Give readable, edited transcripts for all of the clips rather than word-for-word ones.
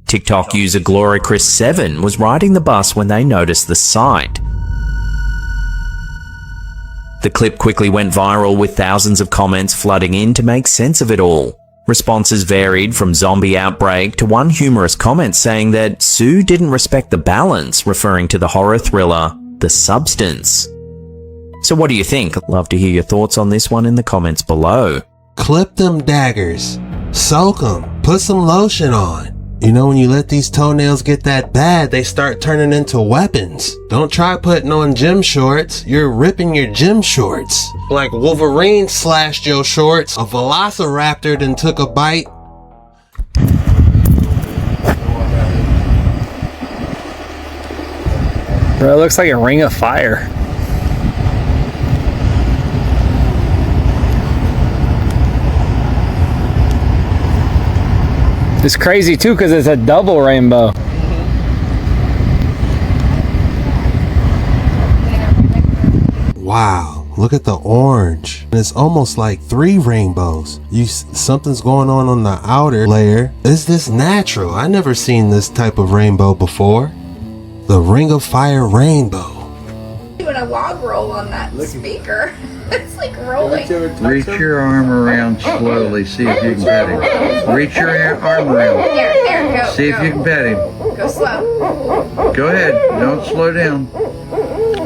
TikTok user GloryChris7 was riding the bus when they noticed the sight. The clip quickly went viral with thousands of comments flooding in to make sense of it all. Responses varied from zombie outbreak to one humorous comment saying that Sue didn't respect the balance, referring to the horror thriller The Substance. So what do you think? Love to hear your thoughts on this one in the comments below. Clip them daggers. Soak them. Put some lotion on. You know, when you let these toenails get that bad, they start turning into weapons. Don't try putting on gym shorts. You're ripping your gym shorts. Like Wolverine slashed your shorts. A velociraptor then took a bite. Bro, it looks like a ring of fire. It's crazy too because it's a double rainbow. Wow, look at the orange. It's almost like 3 rainbows. Something's going on the outer layer. Is this natural? I never seen this type of rainbow before. The Ring of Fire rainbow. Doing a log roll on that speaker. It's like rolling. Reach your arm around slowly. See if you can pet him. Reach your arm around. Here, go. See if you can pet him. Go slow. Go ahead. Don't slow down.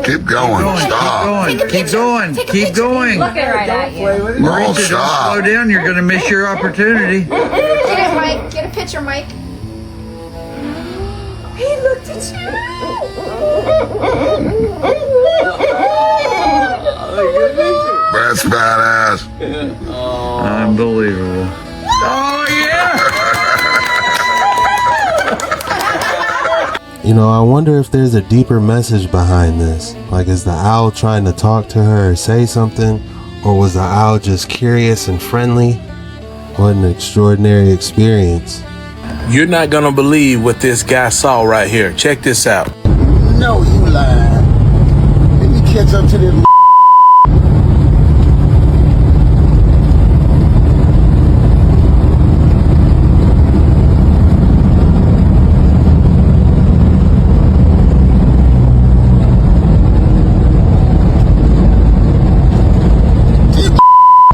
Keep going. Stop. Keep going. Keep going. Looking right at you. No, Don't stop. slow down. You're going to miss your opportunity. Get it, Mike. Get a picture, Mike. He looked at you. That's badass. Unbelievable. Oh, yeah! You know, I wonder if there's a deeper message behind this. Like, is the owl trying to talk to her or say something? Or was the owl just curious and friendly? What an extraordinary experience. You're not gonna believe what this guy saw right here. Check this out. No, you lied. Let me catch up to this.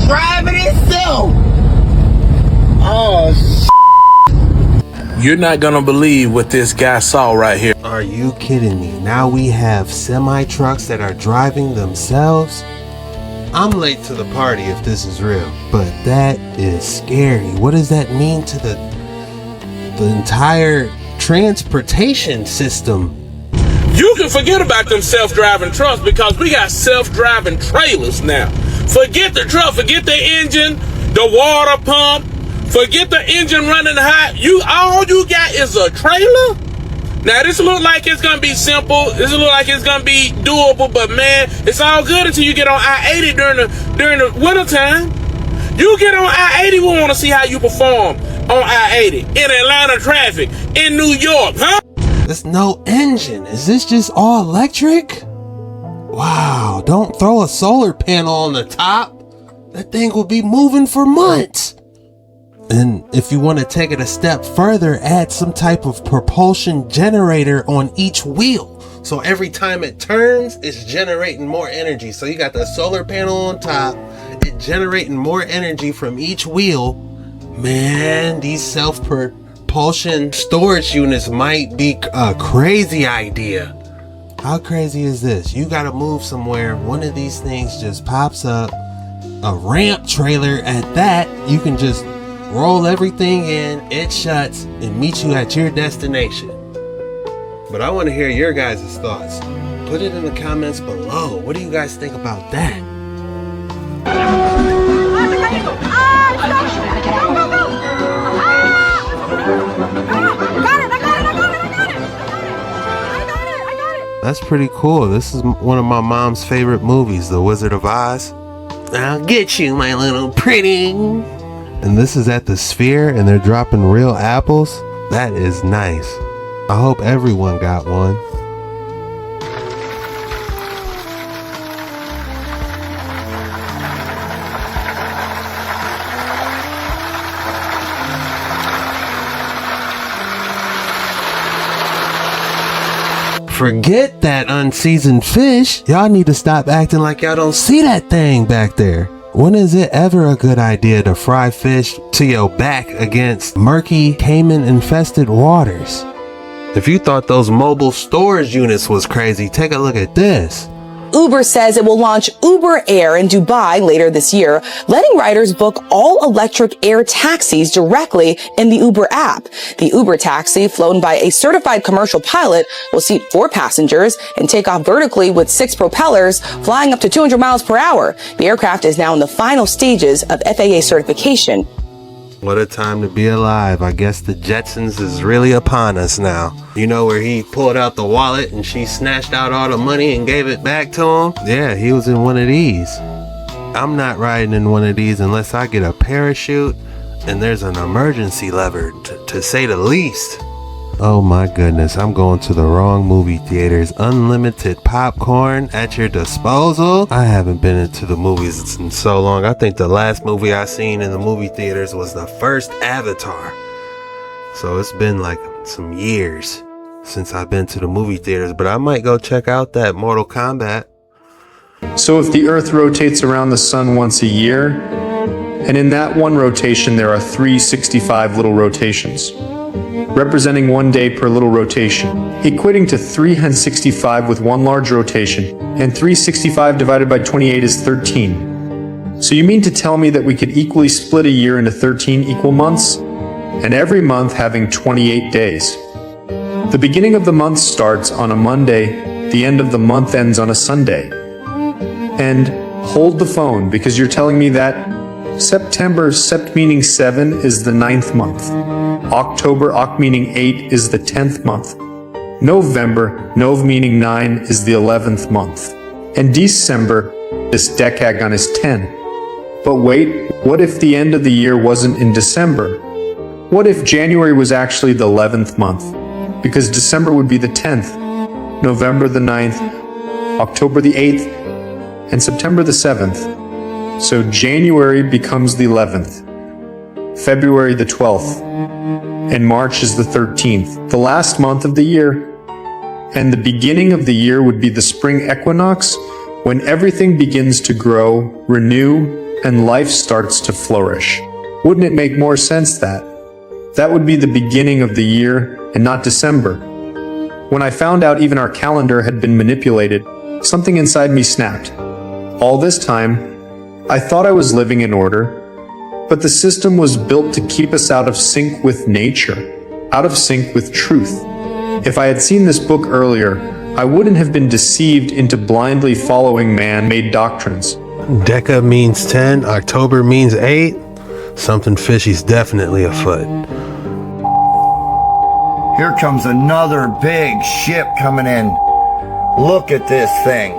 Driving itself. Oh, You're not gonna believe what this guy saw right here. Are you kidding me? Now we have semi-trucks that are driving themselves? I'm late to the party if this is real, but that is scary. What does that mean to the entire transportation system? You can forget about them self-driving trucks because we got self-driving trailers now. Forget the truck, forget the engine, the water pump, forget the engine running hot. All you got is a trailer? Now this look like it's gonna be simple. This look like it's gonna be doable, but man, it's all good until you get on I-80 during the winter time. You get on I-80, we want to see how you perform on I-80 in Atlanta traffic, in New York, huh? There's no engine. Is this just all electric? Wow, don't throw a solar panel on the top. That thing will be moving for months. And if you want to take it a step further, add some type of propulsion generator on each wheel. So every time it turns, it's generating more energy. So you got the solar panel on top, it generating more energy from each wheel. Man, these self-propulsion storage units might be a crazy idea. How crazy is this? You got to move somewhere. One of these things just pops up. A ramp trailer at that. You can just roll everything in, it shuts, and meet you at your destination. But I want to hear your guys' thoughts. Put it in the comments below. What do you guys think about that? That's pretty cool. This is one of my mom's favorite movies, The Wizard of Oz. I'll get you, my little pretty. And this is at the Sphere and they're dropping real apples. That is nice. I hope everyone got one. forget that unseasoned fish. Y'all need to stop acting like y'all don't see that thing back there. When is it ever a good idea to fry fish to your back against murky, Caiman-infested waters? If you thought those mobile storage units was crazy, take a look at this. Uber says it will launch Uber Air in Dubai later this year, letting riders book all electric air taxis directly in the Uber app. The Uber taxi, flown by a certified commercial pilot, will seat 4 passengers and take off vertically with 6 propellers, flying up to 200 miles per hour. The aircraft is now in the final stages of FAA certification. What a time to be alive. I guess the Jetsons is really upon us now. You know where he pulled out the wallet and she snatched out all the money and gave it back to him? Yeah, he was in one of these. I'm not riding in one of these unless I get a parachute and there's an emergency lever, to say the least. Oh my goodness, I'm going to the wrong movie theaters. Unlimited popcorn at your disposal. I haven't been into the movies in so long. I think the last movie I seen in the movie theaters was the first Avatar. So it's been like some years since I've been to the movie theaters, but I might go check out that Mortal Kombat. So if the Earth rotates around the sun once a year, and in that one rotation there are 365 little rotations, representing 1 day per little rotation, equating to 365 with 1 large rotation, and 365 divided by 28 is 13. So you mean to tell me that we could equally split a year into 13 equal months, and every month having 28 days? The beginning of the month starts on a Monday, the end of the month ends on a Sunday. And hold the phone, because you're telling me that September, sept meaning 7, is the 9th month. October, oct meaning 8, is the 10th month. November, nov meaning 9, is the 11th month. And December, this decagon is 10. But wait, what if the end of the year wasn't in December? What if January was actually the 11th month? Because December would be the 10th, November the 9th, October the 8th, and September the 7th. So January becomes the 11th, February the 12th, and March is the 13th, the last month of the year. And the beginning of the year would be the spring equinox, when everything begins to grow, renew, and life starts to flourish. Wouldn't it make more sense that that would be the beginning of the year and not December? When I found out even our calendar had been manipulated, something inside me snapped. All this time, I thought I was living in order, but the system was built to keep us out of sync with nature, out of sync with truth. If I had seen this book earlier, I wouldn't have been deceived into blindly following man-made doctrines. Deca means 10, October means 8. Something fishy's definitely afoot. Here comes another big ship coming in. Look at this thing.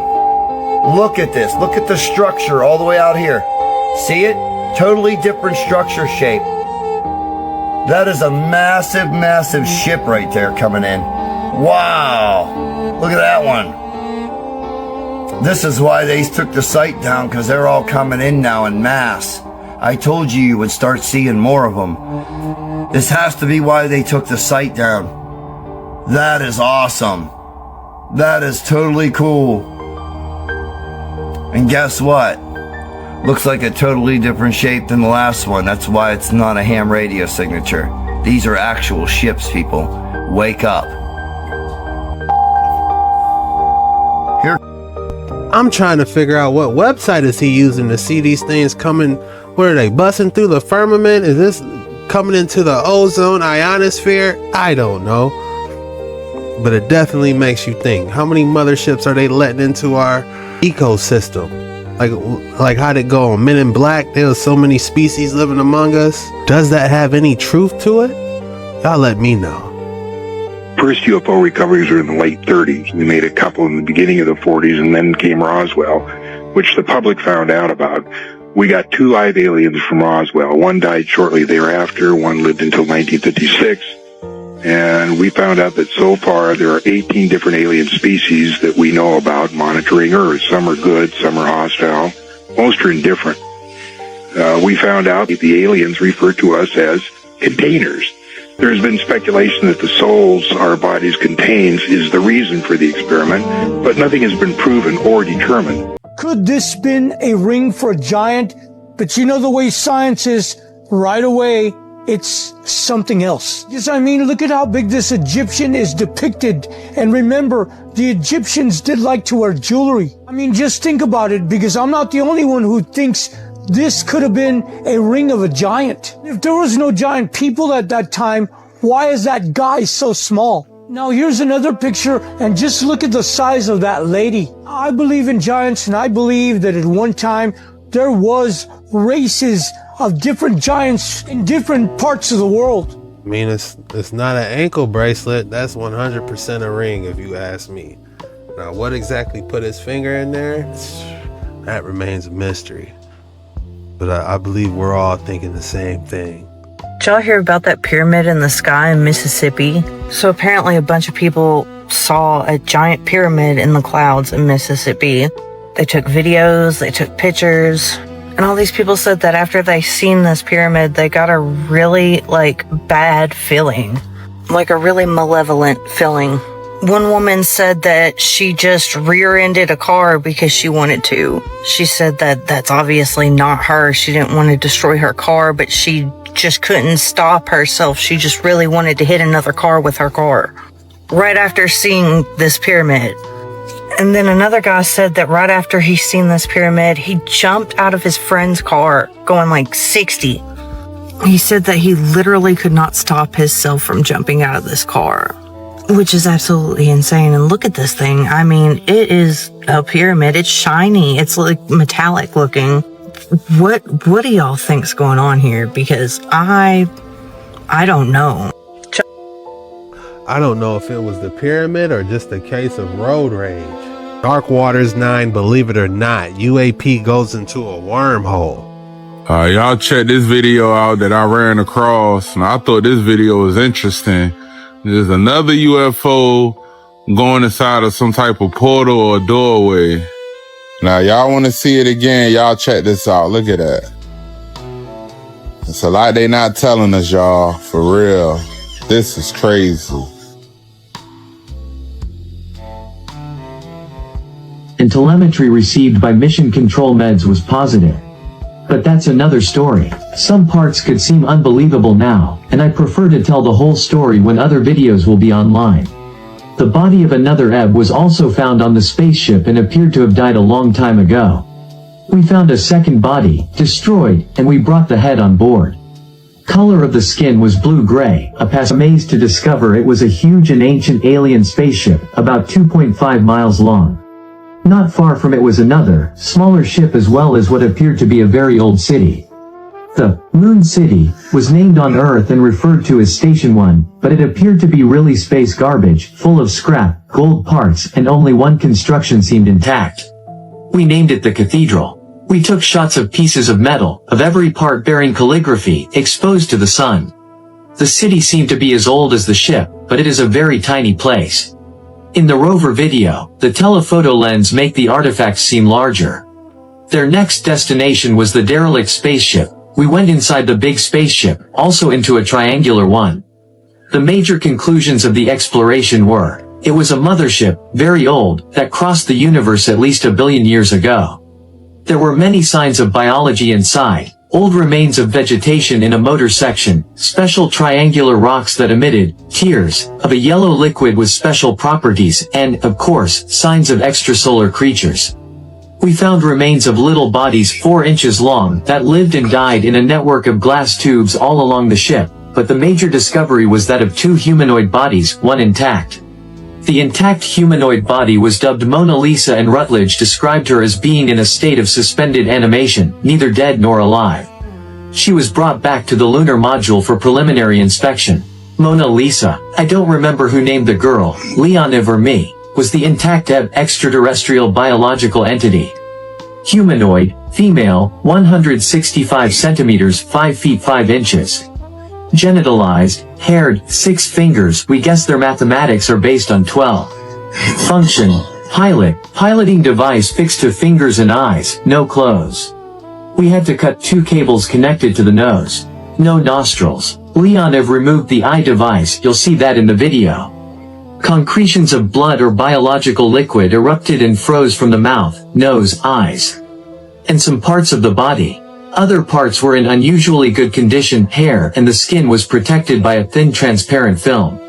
Look at this. Look at the structure all the way out here. See it? Totally different structure shape. That is a massive, massive ship right there coming in. Wow. Look at that one. This is why they took the site down, because they're all coming in now en masse. I told you would start seeing more of them. This has to be why they took the site down. That is awesome. That is totally cool. And guess what? Looks like a totally different shape than the last one. That's why it's not a ham radio signature. These are actual ships, people. Wake up. Here. I'm trying to figure out what website is he using to see these things coming. What are they, busting through the firmament? Is this coming into the ozone ionosphere? I don't know. But it definitely makes you think. How many motherships are they letting into our ecosystem? Like how'd it go on Men in Black? There was so many species living among us. Does that have any truth to it? Y'all let me know. First UFO recoveries were in the late 30s. We made a couple in the beginning of the 40s, and then came Roswell, which the public found out about. We got 2 live aliens from Roswell. One died shortly thereafter. One lived until 1956. And we found out that so far there are 18 different alien species that we know about monitoring Earth. Some are good, some are hostile. Most are indifferent. We found out that the aliens refer to us as containers. There's been speculation that the souls our bodies contains is the reason for the experiment, but nothing has been proven or determined. Could this been a ring for a giant? But you know the way science is, right away, it's something else. Yes, I mean, look at how big this Egyptian is depicted. And remember, the Egyptians did like to wear jewelry. I mean, just think about it, because I'm not the only one who thinks this could have been a ring of a giant. If there was no giant people at that time, why is that guy so small? Now here's another picture, and just look at the size of that lady. I believe in giants, and I believe that at one time there was races of different giants in different parts of the world. I mean, it's not an ankle bracelet. That's 100% a ring, if you ask me. Now, what exactly put his finger in there? That remains a mystery. But I believe we're all thinking the same thing. Did y'all hear about that pyramid in the sky in Mississippi? So apparently a bunch of people saw a giant pyramid in the clouds in Mississippi. They took videos, they took pictures, and all these people said that after they seen this pyramid, they got a really, bad feeling. Like a really malevolent feeling. One woman said that she just rear-ended a car because she wanted to. She said that that's obviously not her. She didn't want to destroy her car, but she just couldn't stop herself. She just really wanted to hit another car with her car. Right after seeing this pyramid. And then another guy said that right after he seen this pyramid, he jumped out of his friend's car going 60. He said that he literally could not stop himself from jumping out of this car. Which is absolutely insane. And look at this thing. I mean, it is a pyramid. It's shiny. It's metallic looking. What do y'all think's going on here? Because I don't know. I don't know if it was the pyramid or just a case of road rage. DarkWaters9, believe it or not, UAP goes into a wormhole. Y'all check this video out that I ran across, and I thought this video was interesting. There's another UFO going inside of some type of portal or doorway. Now, y'all want to see it again, y'all check this out. Look at that. It's a lot they not telling us, y'all. For real. This is crazy. And telemetry received by mission control meds was positive. But that's another story. Some parts could seem unbelievable now, and I prefer to tell the whole story when other videos will be online. The body of another Ebb was also found on the spaceship and appeared to have died a long time ago. We found a second body, destroyed, and we brought the head on board. Color of the skin was blue-gray, amazed to discover it was a huge and ancient alien spaceship, about 2.5 miles long. Not far from it was another, smaller ship as well as what appeared to be a very old city. The Moon City was named on Earth and referred to as Station 1, but it appeared to be really space garbage, full of scrap, gold parts, and only one construction seemed intact. We named it the Cathedral. We took shots of pieces of metal, of every part bearing calligraphy, exposed to the sun. The city seemed to be as old as the ship, but it is a very tiny place. In the rover video, the telephoto lens make the artifacts seem larger. Their next destination was the derelict spaceship. We went inside the big spaceship, also into a triangular one. The major conclusions of the exploration were, it was a mothership, very old, that crossed the universe at least 1 billion years ago. There were many signs of biology inside, old remains of vegetation in a motor section, special triangular rocks that emitted tears of a yellow liquid with special properties, and, of course, signs of extrasolar creatures. We found remains of little bodies 4 inches long that lived and died in a network of glass tubes all along the ship, but the major discovery was that of 2 humanoid bodies, one intact. The intact humanoid body was dubbed Mona Lisa, and Rutledge described her as being in a state of suspended animation, neither dead nor alive. She was brought back to the lunar module for preliminary inspection. Mona Lisa, I don't remember who named the girl, Leoniv or me, was the intact extraterrestrial biological entity. Humanoid, female, 165 centimeters, 5 feet 5 inches. Genitalized, haired, 6 fingers. We guess their mathematics are based on 12. Function, piloting device fixed to fingers and eyes, no clothes. We had to cut 2 cables connected to the nose. No nostrils. Leonov removed the eye device, you'll see that in the video. Concretions of blood or biological liquid erupted and froze from the mouth, nose, eyes, and some parts of the body. Other parts were in unusually good condition, hair and the skin was protected by a thin transparent film.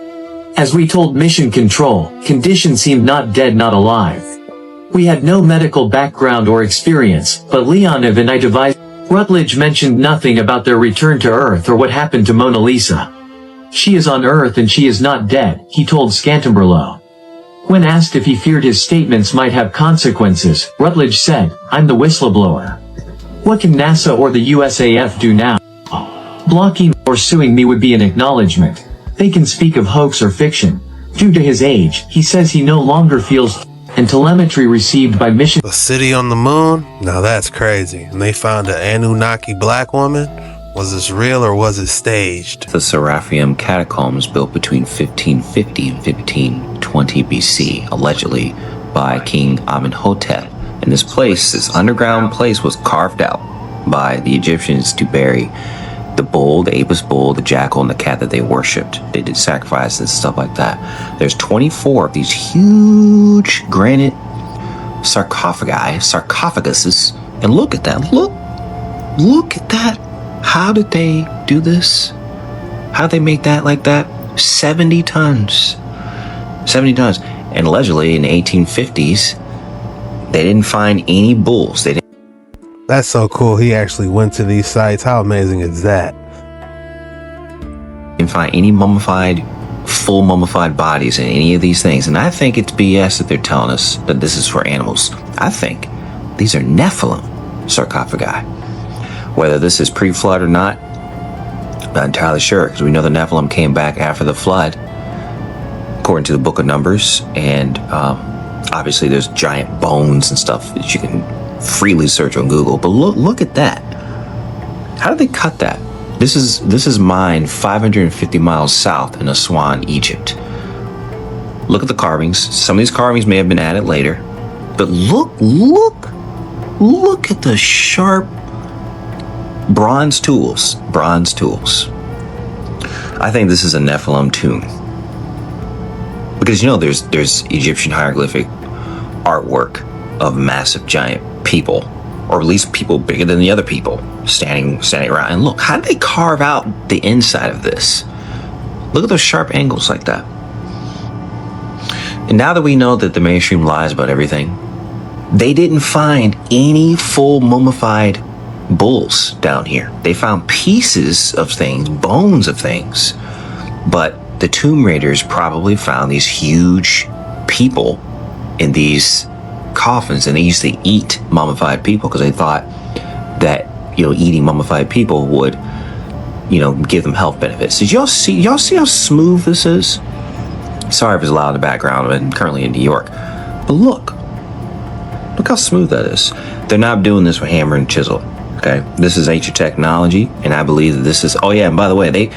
As we told Mission Control, condition seemed not dead, not alive. We had no medical background or experience, but Leonov and I devised. Rutledge mentioned nothing about their return to Earth or what happened to Mona Lisa. She is on Earth and she is not dead, he told Scantamberlo. When asked if he feared his statements might have consequences, Rutledge said, "I'm the whistleblower. What can NASA or the USAF do now? Blocking or suing me would be an acknowledgement. They can speak of hoax or fiction. Due to his age, he says he no longer feels and telemetry received by mission." A city on the moon? Now that's crazy. And they found an Anunnaki black woman? Was this real or was it staged? The Serapeum Catacombs, built between 1550 and 1520 BC, allegedly by King Amenhotep. And this underground place was carved out by the Egyptians to bury the bull, the Apis bull, the jackal, and the cat that they worshipped. They did sacrifices and stuff like that. There's 24 of these huge granite sarcophaguses. And look at that. Look at that. How did they do this? How did they make that like that? 70 tons. 70 tons. And allegedly in the 1850s, they didn't find any bulls. That's so cool. He actually went to these sites. How amazing is that? Didn't find any full mummified bodies in any of these things. And I think it's BS that they're telling us that this is for animals. I think these are Nephilim sarcophagi. Whether this is pre-flood or not, I'm not entirely sure, because we know the Nephilim came back after the flood, according to the Book of Numbers. And obviously there's giant bones and stuff that you can freely search on Google. But look at that. How did they cut that? This is mined 550 miles south in Aswan, Egypt. Look at the carvings. Some of these carvings may have been added later, but look at the sharp bronze tools. I think this is a Nephilim tomb, because there's Egyptian hieroglyphic artwork of massive giant people, or at least people bigger than the other people standing around. And look, how did they carve out the inside of this? Look at those sharp angles like that. And now that we know that the mainstream lies about everything, they didn't find any full mummified bulls down here. They found pieces of things, bones of things, but the tomb raiders probably found these huge people in these coffins, and they used to eat mummified people because they thought that eating mummified people would give them health benefits. Did y'all see how smooth this is? Sorry if it's loud in the background. I'm currently in New York, but look how smooth that is. They're not doing this with hammer and chisel. Okay, this is ancient technology, and I believe that this is. Oh yeah, and by the way,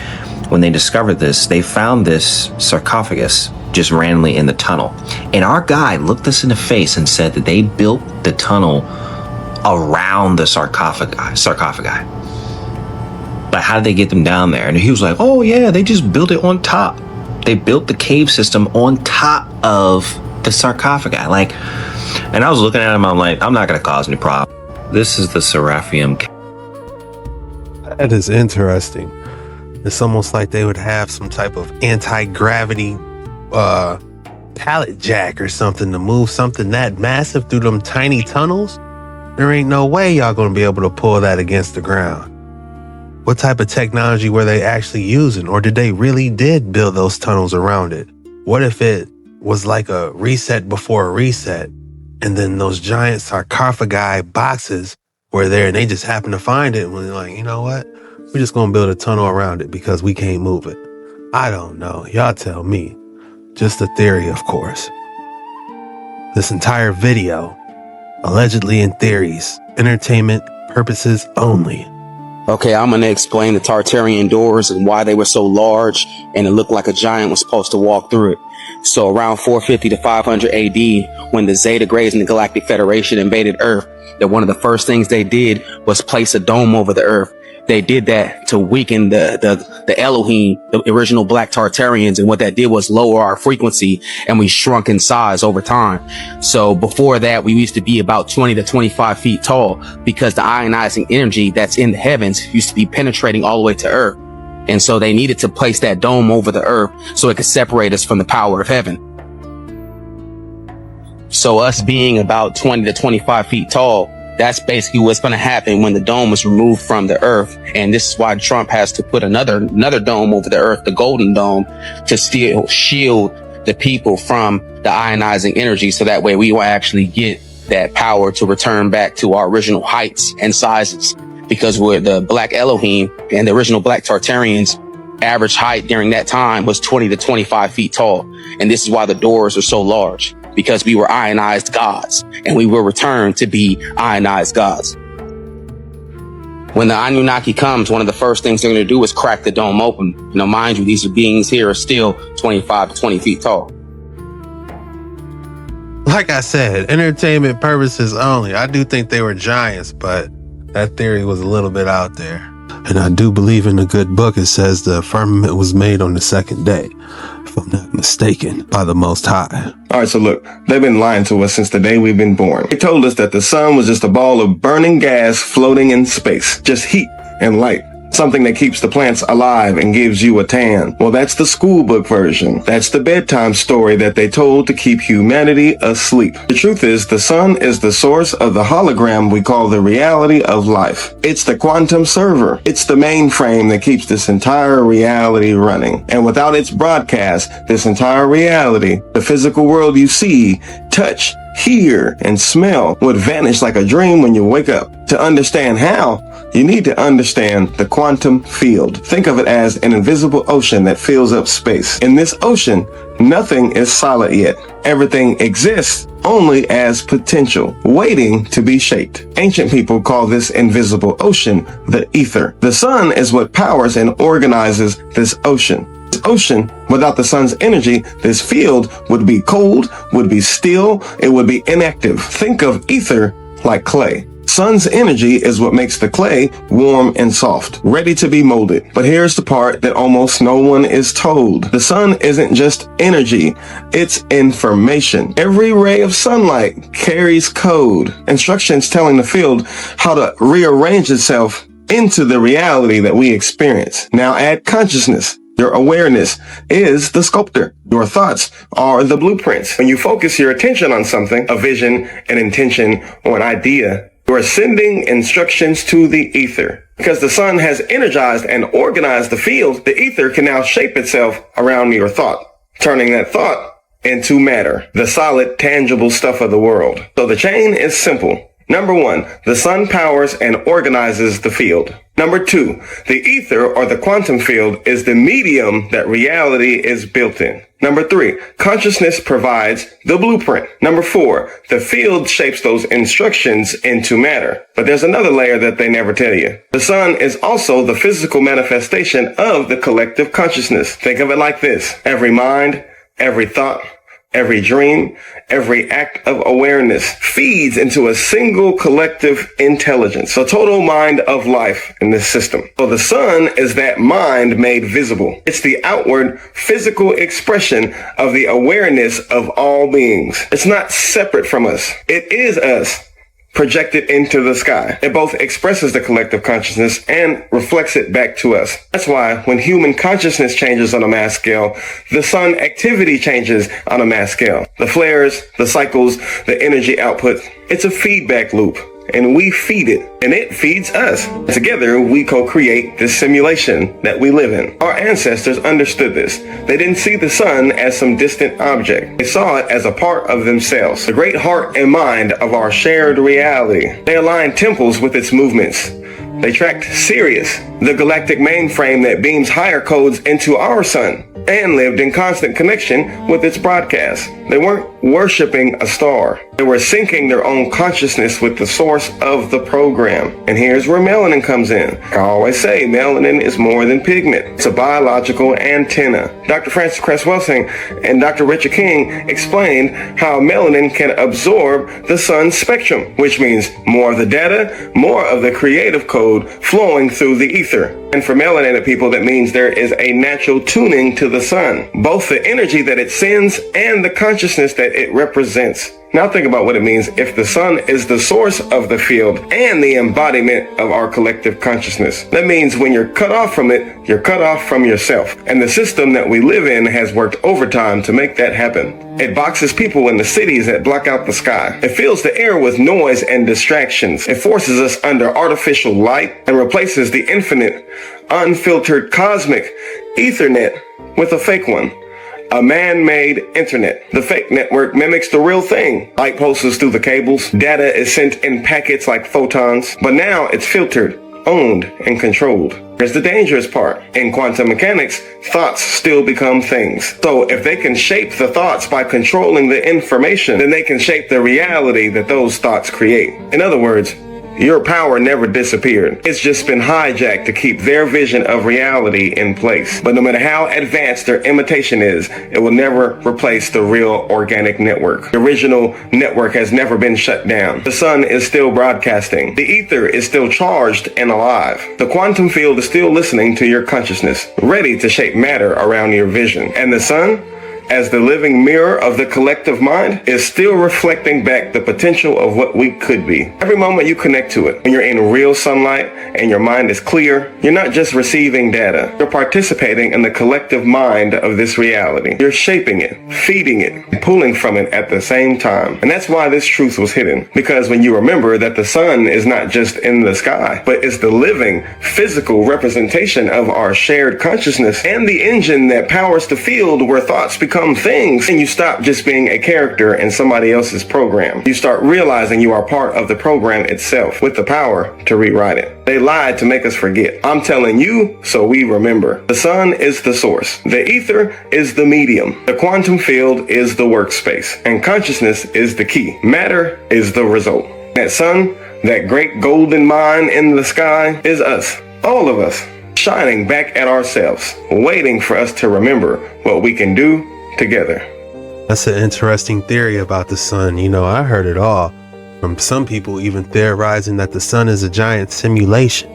when they discovered this, they found this sarcophagus just randomly in the tunnel, and our guide looked us in the face and said that they built the tunnel around the sarcophagi. Like, how did they get them down there? And he was like, "Oh yeah, they just built it on top. They built the cave system on top of the sarcophagi." Like, and I was looking at him. I'm like, I'm not gonna cause any problem. This is the Serapeum. That is interesting. It's almost like they would have some type of anti-gravity pallet jack or something to move something that massive through them tiny tunnels. There ain't no way y'all gonna be able to pull that against the ground. What type of technology were they actually using? Or did they really did build those tunnels around it? What if it was like a reset before a reset, and then those giant sarcophagi boxes were there and they just happened to find it and were like, you know what? We're just gonna build a tunnel around it because we can't move it. I don't know. Y'all tell me. Just a theory, of course. This entire video, allegedly in theories, entertainment purposes only. Okay, I'm gonna explain the Tartarian doors and why they were so large and it looked like a giant was supposed to walk through it. So around 450 to 500 AD, when the Zeta Grays and the Galactic Federation invaded Earth, that one of the first things they did was place a dome over the Earth they did that to weaken the Elohim, the original black Tartarians. And what that did was lower our frequency, and we shrunk in size over time. So before that, we used to be about 20 to 25 feet tall because the ionizing energy that's in the heavens used to be penetrating all the way to Earth. And so they needed to place that dome over the Earth so it could separate us from the power of heaven. So us being about 20 to 25 feet tall, that's basically what's going to happen when the dome is removed from the Earth. And this is why Trump has to put another dome over the Earth, the Golden Dome, to still shield the people from the ionizing energy. So that way we will actually get that power to return back to our original heights and sizes. Because we're the black Elohim and the original black Tartarians, average height during that time was 20 to 25 feet tall. And this is why the doors are so large, because we were ionized gods, and we will return to be ionized gods. When the Anunnaki comes, one of the first things they're going to do is crack the dome open. You know, mind you, these beings here are still 25 to 20 feet tall. Like I said, entertainment purposes only. I do think they were giants, but that theory was a little bit out there. And I do believe in a good book, it says the firmament was made on the second day, if I'm not mistaken, by the Most High. All right, so look, they've been lying to us since the day we've been born. They told us that the sun was just a ball of burning gas floating in space, just heat and light. Something that keeps the plants alive and gives you a tan. Well, that's the school book version. That's the bedtime story that they told to keep humanity asleep. The truth is, the sun is the source of the hologram we call the reality of life. It's the quantum server. It's the mainframe that keeps this entire reality running. And without its broadcast, this entire reality, the physical world you see, touch, hear, and smell would vanish like a dream when you wake up. To understand how, you need to understand the quantum field. Think of it as an invisible ocean that fills up space. In this ocean, nothing is solid yet. Everything exists only as potential, waiting to be shaped. Ancient people call this invisible ocean the ether. The sun is what powers and organizes this ocean. Ocean, without the sun's energy, this field would be cold, would be still, it would be inactive. Think of ether like clay. Sun's energy is what makes the clay warm and soft, ready to be molded. But here's the part that almost no one is told. The sun isn't just energy, it's information. Every ray of sunlight carries code, instructions telling the field how to rearrange itself into the reality that we experience. Now add consciousness. Your awareness is the sculptor. Your thoughts are the blueprints. When you focus your attention on something, a vision, an intention, or an idea, you are sending instructions to the ether. Because the sun has energized and organized the field, the ether can now shape itself around your thought, turning that thought into matter, the solid, tangible stuff of the world. So the chain is simple. Number 1, the sun powers and organizes the field. Number 2, the ether or the quantum field is the medium that reality is built in. Number 3, consciousness provides the blueprint. Number 4, the field shapes those instructions into matter. But there's another layer that they never tell you. The sun is also the physical manifestation of the collective consciousness. Think of it like this. Every mind, every thought, every dream, every act of awareness feeds into a single collective intelligence, a total mind of life in this system. So the sun is that mind made visible. It's the outward physical expression of the awareness of all beings. It's not separate from us. It is us, projected into the sky. It both expresses the collective consciousness and reflects it back to us. That's why when human consciousness changes on a mass scale, the sun activity changes on a mass scale. The flares, the cycles, the energy output, it's a feedback loop. And we feed it, and it feeds us. Together, we co-create this simulation that we live in. Our ancestors understood this. They didn't see the sun as some distant object. They saw it as a part of themselves, the great heart and mind of our shared reality. They aligned temples with its movements. They tracked Sirius, the galactic mainframe that beams higher codes into our sun, and lived in constant connection with its broadcast. They weren't worshiping a star. They were syncing their own consciousness with the source of the program. And here's where melanin comes in. I always say melanin is more than pigment. It's a biological antenna. Dr. Francis Cress Welsing and Dr. Richard King explained how melanin can absorb the sun's spectrum, which means more of the data, more of the creative code flowing through the ether. And for melanated people, that means there is a natural tuning to the sun, both the energy that it sends and the consciousness that it represents. Now think about what it means if the sun is the source of the field and the embodiment of our collective consciousness. That means when you're cut off from it, you're cut off from yourself. And the system that we live in has worked overtime to make that happen. It boxes people in the cities that block out the sky. It fills the air with noise and distractions. It forces us under artificial light and replaces the infinite, unfiltered cosmic Ethernet with a fake one. A man-made internet. The fake network mimics the real thing. Light pulses through the cables. Data is sent in packets like photons. But now it's filtered, owned, and controlled. Here's the dangerous part. In quantum mechanics, thoughts still become things. So if they can shape the thoughts by controlling the information, then they can shape the reality that those thoughts create. In other words, your power never disappeared. It's just been hijacked to keep their vision of reality in place. But no matter how advanced their imitation is, it will never replace the real organic network. The original network has never been shut down. The sun is still broadcasting. The ether is still charged and alive. The quantum field is still listening to your consciousness, ready to shape matter around your vision. And the sun, as the living mirror of the collective mind, is still reflecting back the potential of what we could be. Every moment you connect to it, when you're in real sunlight and your mind is clear, you're not just receiving data, you're participating in the collective mind of this reality. You're shaping it, feeding it, and pulling from it at the same time. And that's why this truth was hidden. Because when you remember that the sun is not just in the sky, but is the living, physical representation of our shared consciousness and the engine that powers the field where thoughts become things, and you stop just being a character in somebody else's program. You start realizing you are part of the program itself with the power to rewrite it. They lied to make us forget. I'm telling you so we remember. The sun is the source. The ether is the medium. The quantum field is the workspace. And consciousness is the key. Matter is the result. That sun, that great golden mine in the sky, is us. All of us. Shining back at ourselves. Waiting for us to remember what we can do together. That's an interesting theory about the sun. You know, I heard it all, from some people even theorizing that the sun is a giant simulation.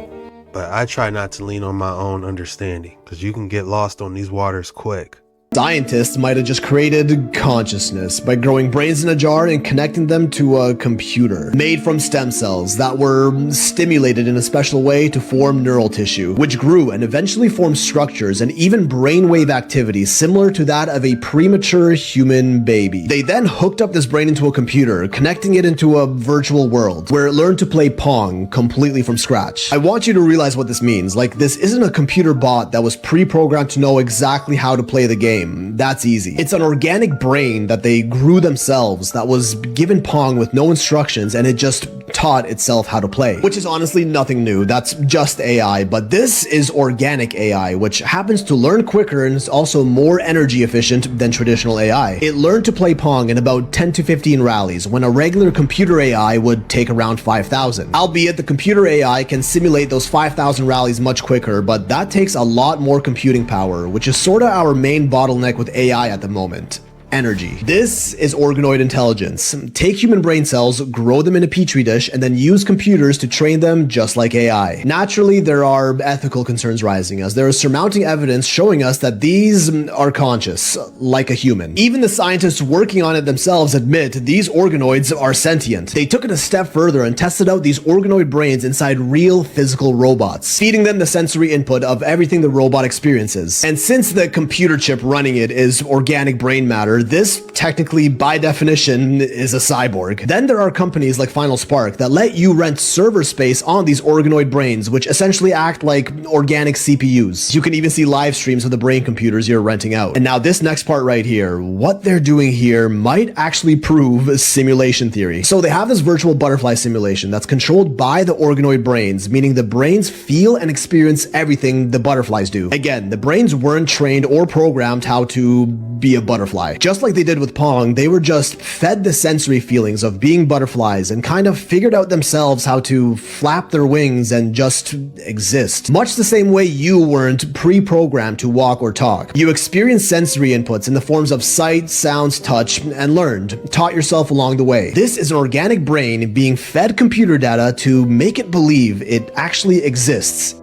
But I try not to lean on my own understanding, because you can get lost on these waters quick. Scientists might have just created consciousness by growing brains in a jar and connecting them to a computer made from stem cells that were stimulated in a special way to form neural tissue, which grew and eventually formed structures and even brainwave activity similar to that of a premature human baby. They then hooked up this brain into a computer, connecting it into a virtual world where it learned to play Pong completely from scratch. I want you to realize what this means. Like, this isn't a computer bot that was pre-programmed to know exactly how to play the game. That's easy. It's an organic brain that they grew themselves that was given Pong with no instructions, and it just taught itself how to play, which is honestly nothing new. That's just AI, but this is organic AI, which happens to learn quicker and is also more energy efficient than traditional AI. It learned to play Pong in about 10 to 15 rallies, when a regular computer AI would take around 5,000. Albeit the computer AI can simulate those 5,000 rallies much quicker, but that takes a lot more computing power, which is sorta our main bottleneck with AI at the moment. Energy. This is organoid intelligence. Take human brain cells, grow them in a petri dish, and then use computers to train them just like AI. Naturally, there are ethical concerns rising, as there is surmounting evidence showing us that these are conscious, like a human. Even the scientists working on it themselves admit these organoids are sentient. They took it a step further and tested out these organoid brains inside real physical robots, feeding them the sensory input of everything the robot experiences. And since the computer chip running it is organic brain matter, this technically, by definition, is a cyborg. Then there are companies like FinalSpark that let you rent server space on these organoid brains, which essentially act like organic CPUs. You can even see live streams of the brain computers you're renting out. And now this next part right here, what they're doing here might actually prove simulation theory. So they have this virtual butterfly simulation that's controlled by the organoid brains, meaning the brains feel and experience everything the butterflies do. Again, the brains weren't trained or programmed how to be a butterfly. Just like they did with Pong, they were just fed the sensory feelings of being butterflies and kind of figured out themselves how to flap their wings and just exist. Much the same way you weren't pre-programmed to walk or talk. You experienced sensory inputs in the forms of sight, sounds, touch, and learned, taught yourself along the way. This is an organic brain being fed computer data to make it believe it actually exists.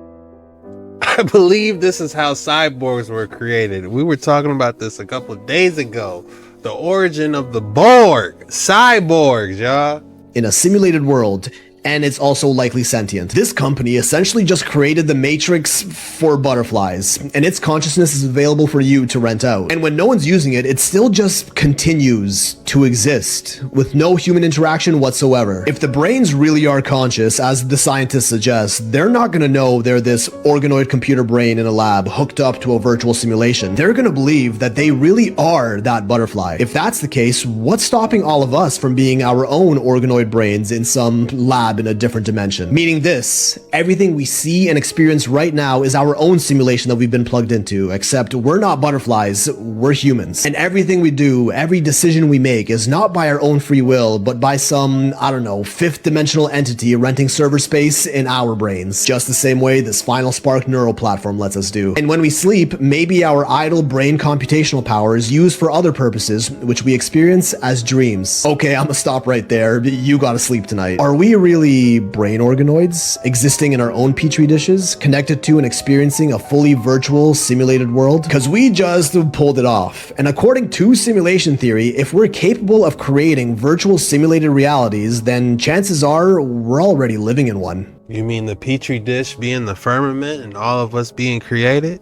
I believe this is how cyborgs were created. We were talking about this a couple of days ago. The origin of the Borg. Cyborgs, y'all. In a simulated world, and it's also likely sentient. This company essentially just created the Matrix for butterflies, and its consciousness is available for you to rent out. And when no one's using it, it still just continues to exist, with no human interaction whatsoever. If the brains really are conscious, as the scientists suggest, they're not gonna know they're this organoid computer brain in a lab hooked up to a virtual simulation. They're gonna believe that they really are that butterfly. If that's the case, what's stopping all of us from being our own organoid brains in some lab in a different dimension? Meaning this, everything we see and experience right now is our own simulation that we've been plugged into, except we're not butterflies, we're humans. And everything we do, every decision we make is not by our own free will, but by some, I don't know, fifth dimensional entity renting server space in our brains. Just the same way this FinalSpark neural platform lets us do. And when we sleep, maybe our idle brain computational power is used for other purposes, which we experience as dreams. Okay, I'm gonna stop right there. You gotta sleep tonight. Are we really brain organoids existing in our own petri dishes, connected to and experiencing a fully virtual simulated world? Because we just pulled it off. And according to simulation theory, if we're capable of creating virtual simulated realities, then chances are we're already living in one. You mean the petri dish being the firmament and all of us being created?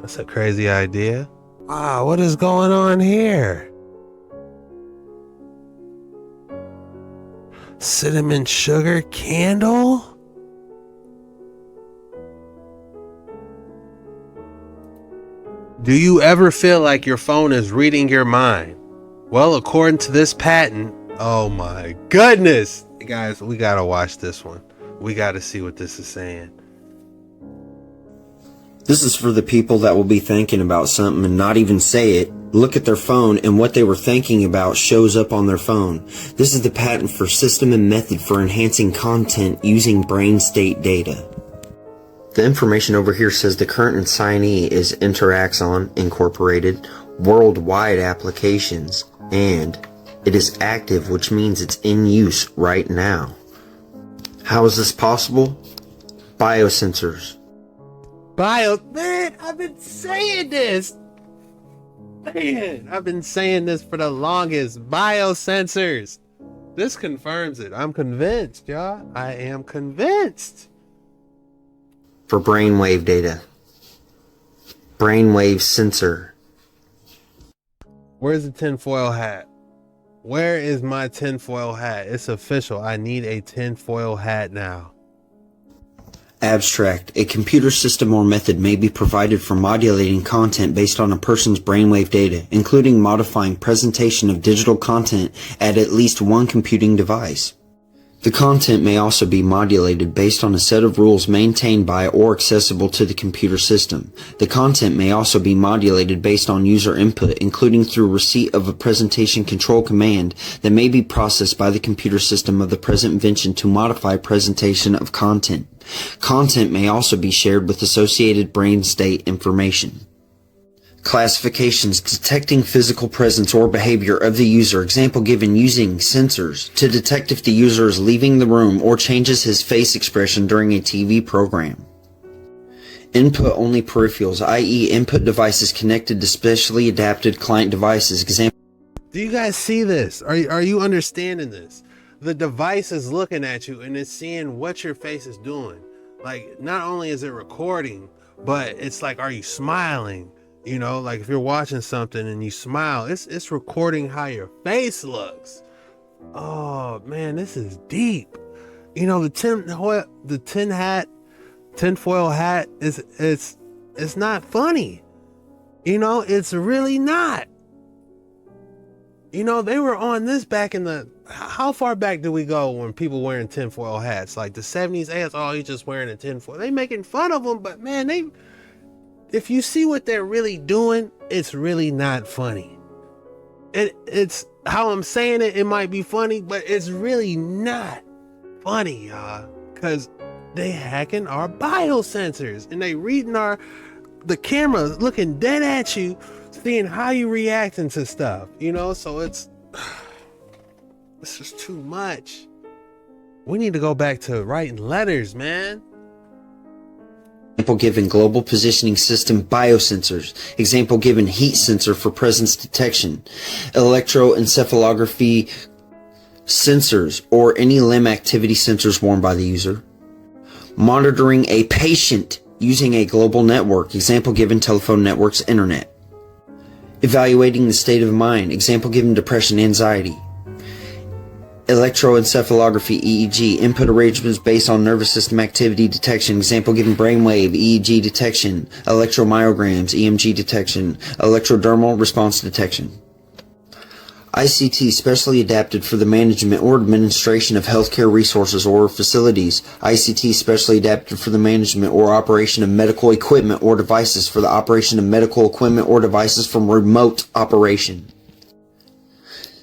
That's a crazy idea. Wow, what is going on here? Cinnamon sugar candle? Do you ever feel like your phone is reading your mind? Well, according to this patent, oh my goodness. Guys, we gotta watch this one. We gotta see what this is saying. This is for the people that will be thinking about something and not even say it, look at their phone, and what they were thinking about shows up on their phone. This is the patent for system and method for enhancing content using brain state data. The information over here says the current assignee is Interaxon Incorporated, worldwide applications, and it is active, which means it's in use right now. How is this possible? Biosensors. Man, I've been saying this. Man, I've been saying this for the longest. Biosensors. This confirms it. I'm convinced, y'all. I am convinced. For brainwave data. Brainwave sensor. Where's the tinfoil hat? Where is my tinfoil hat? It's official. I need a tinfoil hat now. Abstract. A computer system or method may be provided for modulating content based on a person's brainwave data, including modifying presentation of digital content at least one computing device. The content may also be modulated based on a set of rules maintained by or accessible to the computer system. The content may also be modulated based on user input, including through receipt of a presentation control command that may be processed by the computer system of the present invention to modify presentation of content. Content may also be shared with associated brain state information. Classifications: detecting physical presence or behavior of the user. Example given: using sensors to detect if the user is leaving the room or changes his face expression during a TV program. Input only peripherals, i.e. input devices connected to specially adapted client devices. Example. Do you guys see this? Are you understanding this? The device is looking at you and it's seeing what your face is doing. Like, not only is it recording, but it's like, are you smiling? You know, like if you're watching something and you smile, it's recording how your face looks. Oh man, this is deep. You know, the tinfoil hat it's not funny. You know, it's really not. You know, they were on this back in the, how far back do we go when people wearing tinfoil hats? Like the 70s, oh, he's just wearing a tinfoil. They making fun of them, but man, if you see what they're really doing, it's really not funny. it's how I'm saying it. It might be funny, but it's really not funny, y'all, because they hacking our biosensors and they reading the camera looking dead at you, seeing how you reacting to stuff, you know. So it's just too much. We need to go back to writing letters, man. Example given global positioning system biosensors. Example given heat sensor for presence detection. Electroencephalography sensors or any limb activity sensors worn by the user. Monitoring a patient using a global network. Example given telephone networks, internet. Evaluating the state of mind. Example given depression, anxiety. Electroencephalography, EEG, input arrangements based on nervous system activity detection. Example given brainwave, EEG detection, electromyograms, EMG detection, electrodermal response detection. ICT specially adapted for the management or administration of healthcare resources or facilities. ICT specially adapted for the management or operation of medical equipment or devices for the operation of medical equipment or devices from remote operation.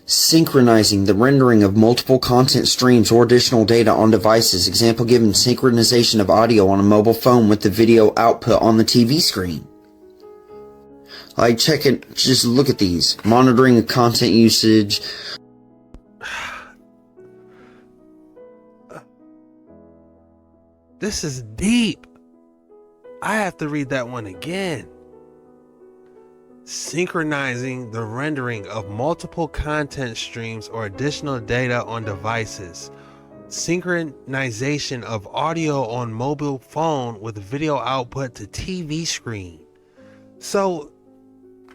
Synchronizing the rendering of multiple content streams or additional data on devices. Example given synchronization of audio on a mobile phone with the video output on the TV screen. Like, check it, just look at these. Monitoring of content usage. This is deep. I have to read that one again. Synchronizing the rendering of multiple content streams or additional data on devices. Synchronization of audio on mobile phone with video output to TV screen. So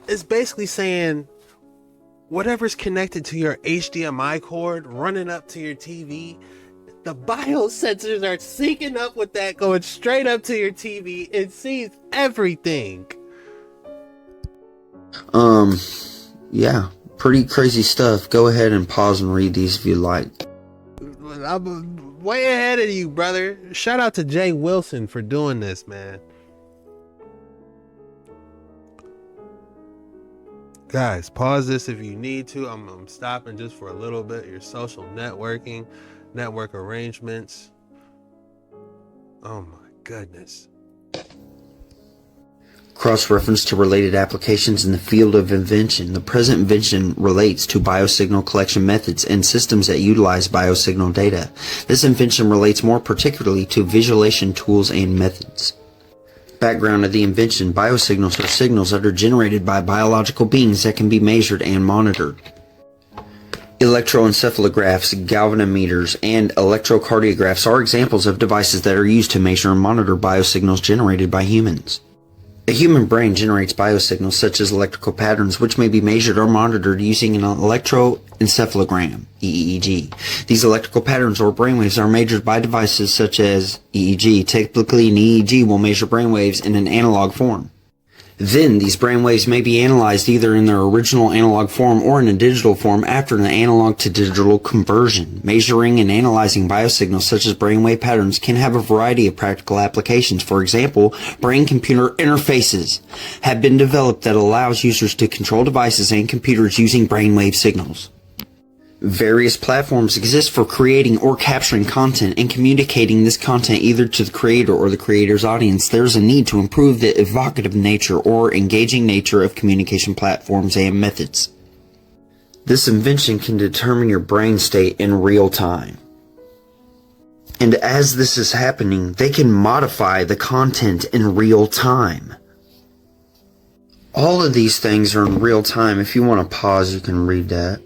it's basically saying whatever's connected to your HDMI cord running up to your TV, the biosensors are syncing up with that, going straight up to your TV. It sees everything. Yeah, pretty crazy stuff. Go ahead and pause and read these if you like. I'm way ahead of you, brother. Shout out to Jay Wilson for doing this, man. Guys, pause this if you need to. I'm stopping just for a little bit. Your social networking, network arrangements. Oh my goodness. Cross-reference to related applications in the field of invention. The present invention relates to biosignal collection methods and systems that utilize biosignal data. This invention relates more particularly to visualization tools and methods. Background of the invention. Biosignals are signals that are generated by biological beings that can be measured and monitored. Electroencephalographs, galvanometers, and electrocardiographs are examples of devices that are used to measure and monitor biosignals generated by humans. The human brain generates biosignals such as electrical patterns which may be measured or monitored using an electroencephalogram, EEG. These electrical patterns or brainwaves are measured by devices such as EEG. Typically, an EEG will measure brainwaves in an analog form. Then, these brainwaves may be analyzed either in their original analog form or in a digital form after the analog to digital conversion. Measuring and analyzing biosignals such as brainwave patterns can have a variety of practical applications. For example, brain-computer interfaces have been developed that allows users to control devices and computers using brainwave signals. Various platforms exist for creating or capturing content and communicating this content either to the creator or the creator's audience. There is a need to improve the evocative nature or engaging nature of communication platforms and methods. This invention can determine your brain state in real time. And as this is happening, they can modify the content in real time. All of these things are in real time. If you want to pause, you can read that.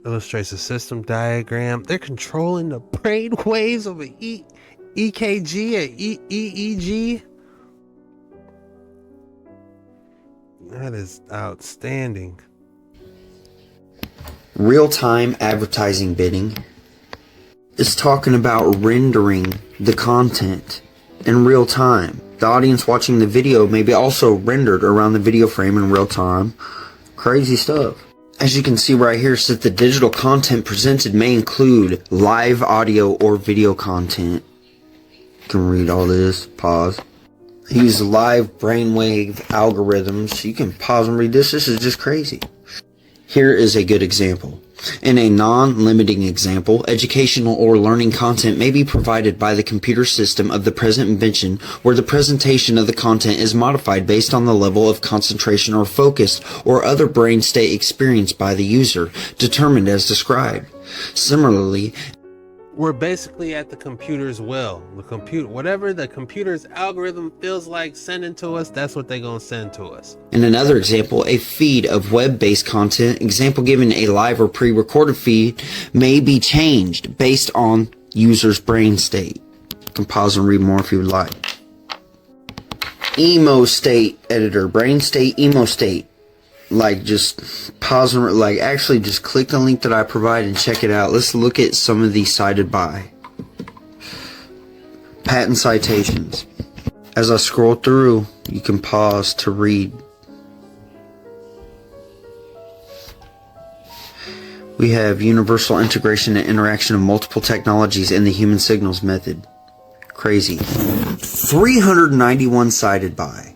Illustrates a system diagram. They're controlling the brain waves of an EKG and EEG. That is outstanding. Real-time advertising bidding is talking about rendering the content in real time. The audience watching the video may be also rendered around the video frame in real time. Crazy stuff. As you can see right here, it says the digital content presented may include live audio or video content. You can read all this. Pause. use live brainwave algorithms. You can pause and read this. This is just crazy. Here is a good example. In a non-limiting example, educational or learning content may be provided by the computer system of the present invention, where the presentation of the content is modified based on the level of concentration or focus or other brain state experienced by the user, determined as described. Similarly, we're basically at the computer's will. Whatever the computer's algorithm feels like sending to us, that's what they're going to send to us. in another example, a feed of web-based content, example given a live or pre-recorded feed, may be changed based on user's brain state. You can pause and read more if you would like. Emo state editor, brain state, emo state. Like, just pause and like actually just click the link that I provide and check it out. Let's look at some of these cited by. Patent citations. As I scroll through, you can pause to read. We have universal integration and interaction of multiple technologies in the human signals method. Crazy. 391 cited by.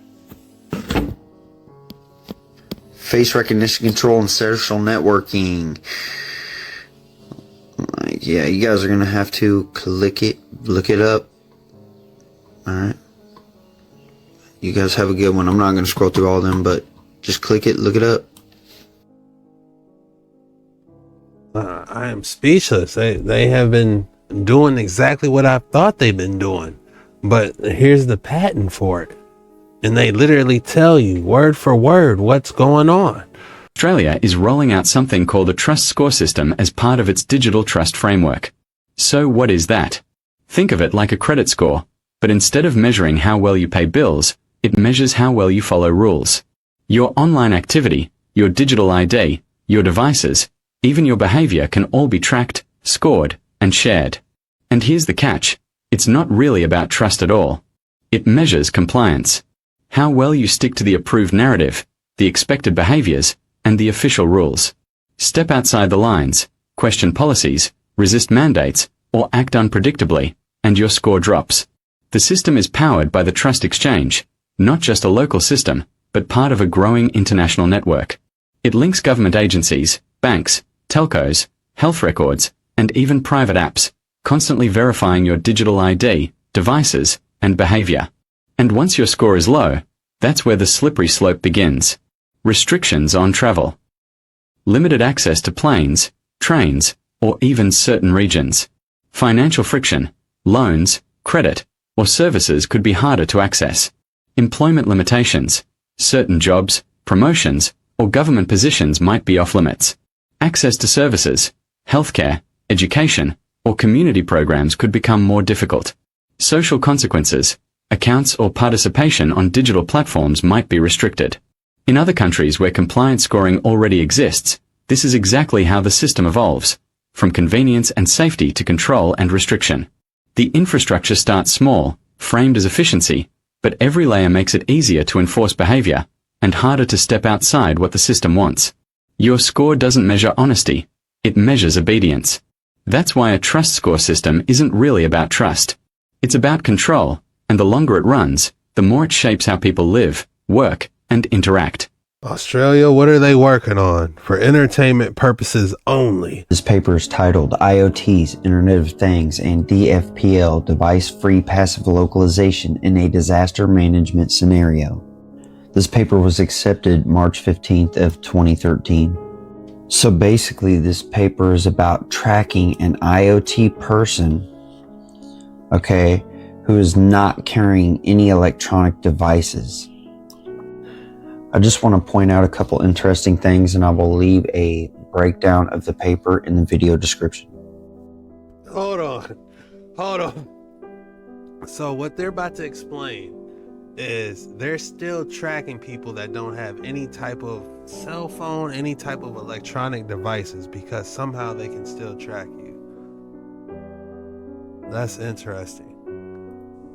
Face recognition control and social networking. Like, yeah, you guys are gonna have to click it, look it up. Alright. You guys have a good one. I'm not gonna scroll through all of them, but just click it, look it up. I am speechless. They have been doing exactly what I thought they've been doing. But here's the patent for it. And they literally tell you word for word what's going on. Australia is rolling out something called a trust score system as part of its digital trust framework. So what is that? Think of it like a credit score, but instead of measuring how well you pay bills, it measures how well you follow rules. Your online activity, your digital ID, your devices, even your behavior can all be tracked, scored, and shared. And here's the catch. It's not really about trust at all. It measures compliance. How well you stick to the approved narrative, the expected behaviors, and the official rules. Step outside the lines, question policies, resist mandates, or act unpredictably, and your score drops. The system is powered by the Trust Exchange, not just a local system, but part of a growing international network. It links government agencies, banks, telcos, health records, and even private apps, constantly verifying your digital ID, devices, and behavior. And once your score is low, that's where the slippery slope begins. Restrictions on travel. Limited access to planes, trains, or even certain regions. Financial friction, loans, credit, or services could be harder to access. Employment limitations. Certain jobs, promotions, or government positions might be off limits. Access to services, healthcare, education, or community programs could become more difficult. Social consequences. Accounts or participation on digital platforms might be restricted. In other countries where compliance scoring already exists, this is exactly how the system evolves, from convenience and safety to control and restriction. The infrastructure starts small, framed as efficiency, but every layer makes it easier to enforce behavior, and harder to step outside what the system wants. Your score doesn't measure honesty, it measures obedience. That's why a trust score system isn't really about trust. It's about control. And the longer it runs, the more it shapes how people live, work, and interact. Australia, what are they working on? For entertainment purposes only. This paper is titled IoTs, Internet of Things, and DFPL, Device-Free Passive Localization in a Disaster Management Scenario. This paper was accepted March 15th of 2013. So basically, this paper is about tracking an IoT person, okay, who is not carrying any electronic devices. I just want to point out a couple interesting things, and I will leave a breakdown of the paper in the video description. Hold on. So what they're about to explain is they're still tracking people that don't have any type of cell phone, any type of electronic devices, because somehow they can still track you. That's interesting.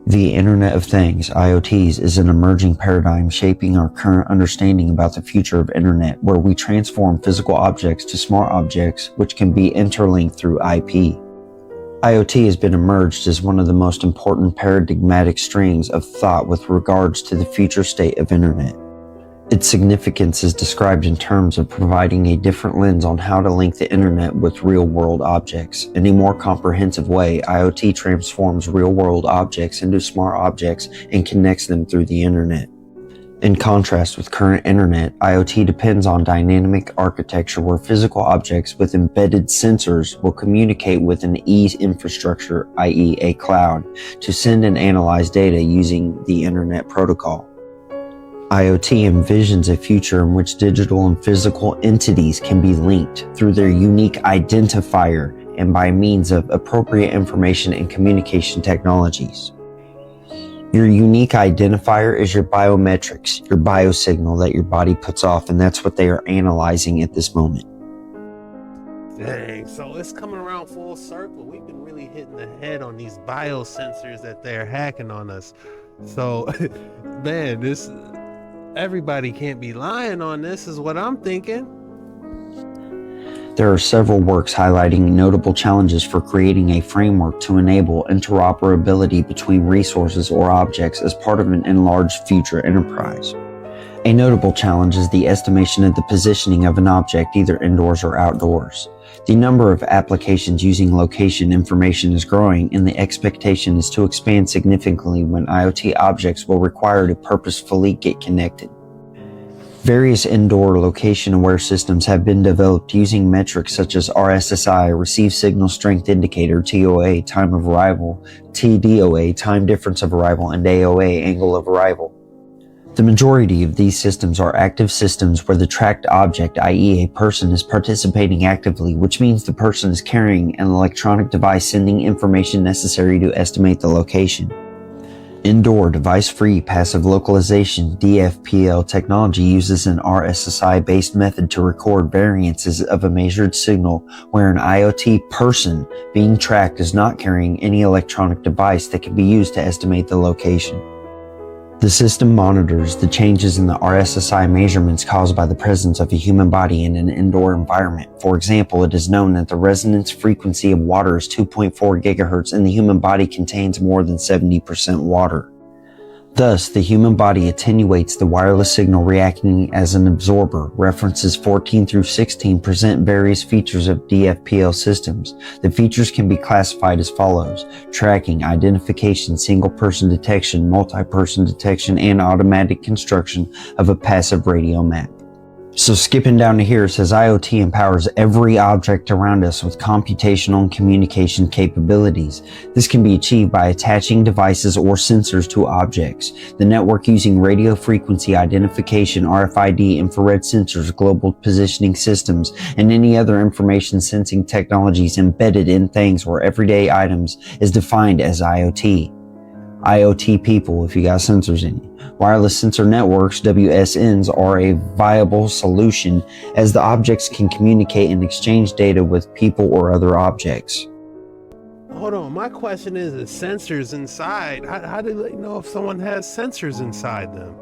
The Internet of Things, IoTs, is an emerging paradigm shaping our current understanding about the future of Internet, where we transform physical objects to smart objects which can be interlinked through IP. IoT has been emerged as one of the most important paradigmatic strings of thought with regards to the future state of internet. Its significance is described in terms of providing a different lens on how to link the internet with real-world objects. In a more comprehensive way, IoT transforms real-world objects into smart objects and connects them through the internet. In contrast with current internet, IoT depends on dynamic architecture where physical objects with embedded sensors will communicate with an infrastructure, i.e. a cloud, to send and analyze data using the internet protocol. IoT envisions a future in which digital and physical entities can be linked through their unique identifier and by means of appropriate information and communication technologies. Your unique identifier is your biometrics, your biosignal that your body puts off, and that's what they are analyzing at this moment. Dang, so it's coming around full circle. We've been really hitting the head on these biosensors that they're hacking on us. So, man, everybody can't be lying on this, is what I'm thinking. There are several works highlighting notable challenges for creating a framework to enable interoperability between resources or objects as part of an enlarged future enterprise. A notable challenge is the estimation of the positioning of an object either indoors or outdoors. The number of applications using location information is growing, and the expectation is to expand significantly when IoT objects will require to purposefully get connected. Various indoor location-aware systems have been developed using metrics such as RSSI, Received Signal Strength Indicator, TOA, Time of Arrival, TDOA, Time Difference of Arrival, and AOA, Angle of Arrival. The majority of these systems are active systems where the tracked object, i.e. a person, is participating actively, which means the person is carrying an electronic device sending information necessary to estimate the location. Indoor device-free passive localization (DFPL) technology uses an RSSI-based method to record variances of a measured signal where an IoT person being tracked is not carrying any electronic device that can be used to estimate the location. The system monitors the changes in the RSSI measurements caused by the presence of a human body in an indoor environment. For example, it is known that the resonance frequency of water is 2.4 GHz and the human body contains more than 70% water. Thus, the human body attenuates the wireless signal reacting as an absorber. References 14 through 16 present various features of DFPL systems. The features can be classified as follows: tracking, identification, single-person detection, multi-person detection, and automatic construction of a passive radio map. So skipping down to here, it says IoT empowers every object around us with computational and communication capabilities. This can be achieved by attaching devices or sensors to objects. The network using radio frequency identification, RFID, infrared sensors, global positioning systems, and any other information sensing technologies embedded in things or everyday items is defined as IoT. IoT people, if you got sensors in you. Wireless sensor networks, WSNs, are a viable solution as the objects can communicate and exchange data with people or other objects. Hold on, my question is sensors inside. How do they know if someone has sensors inside them?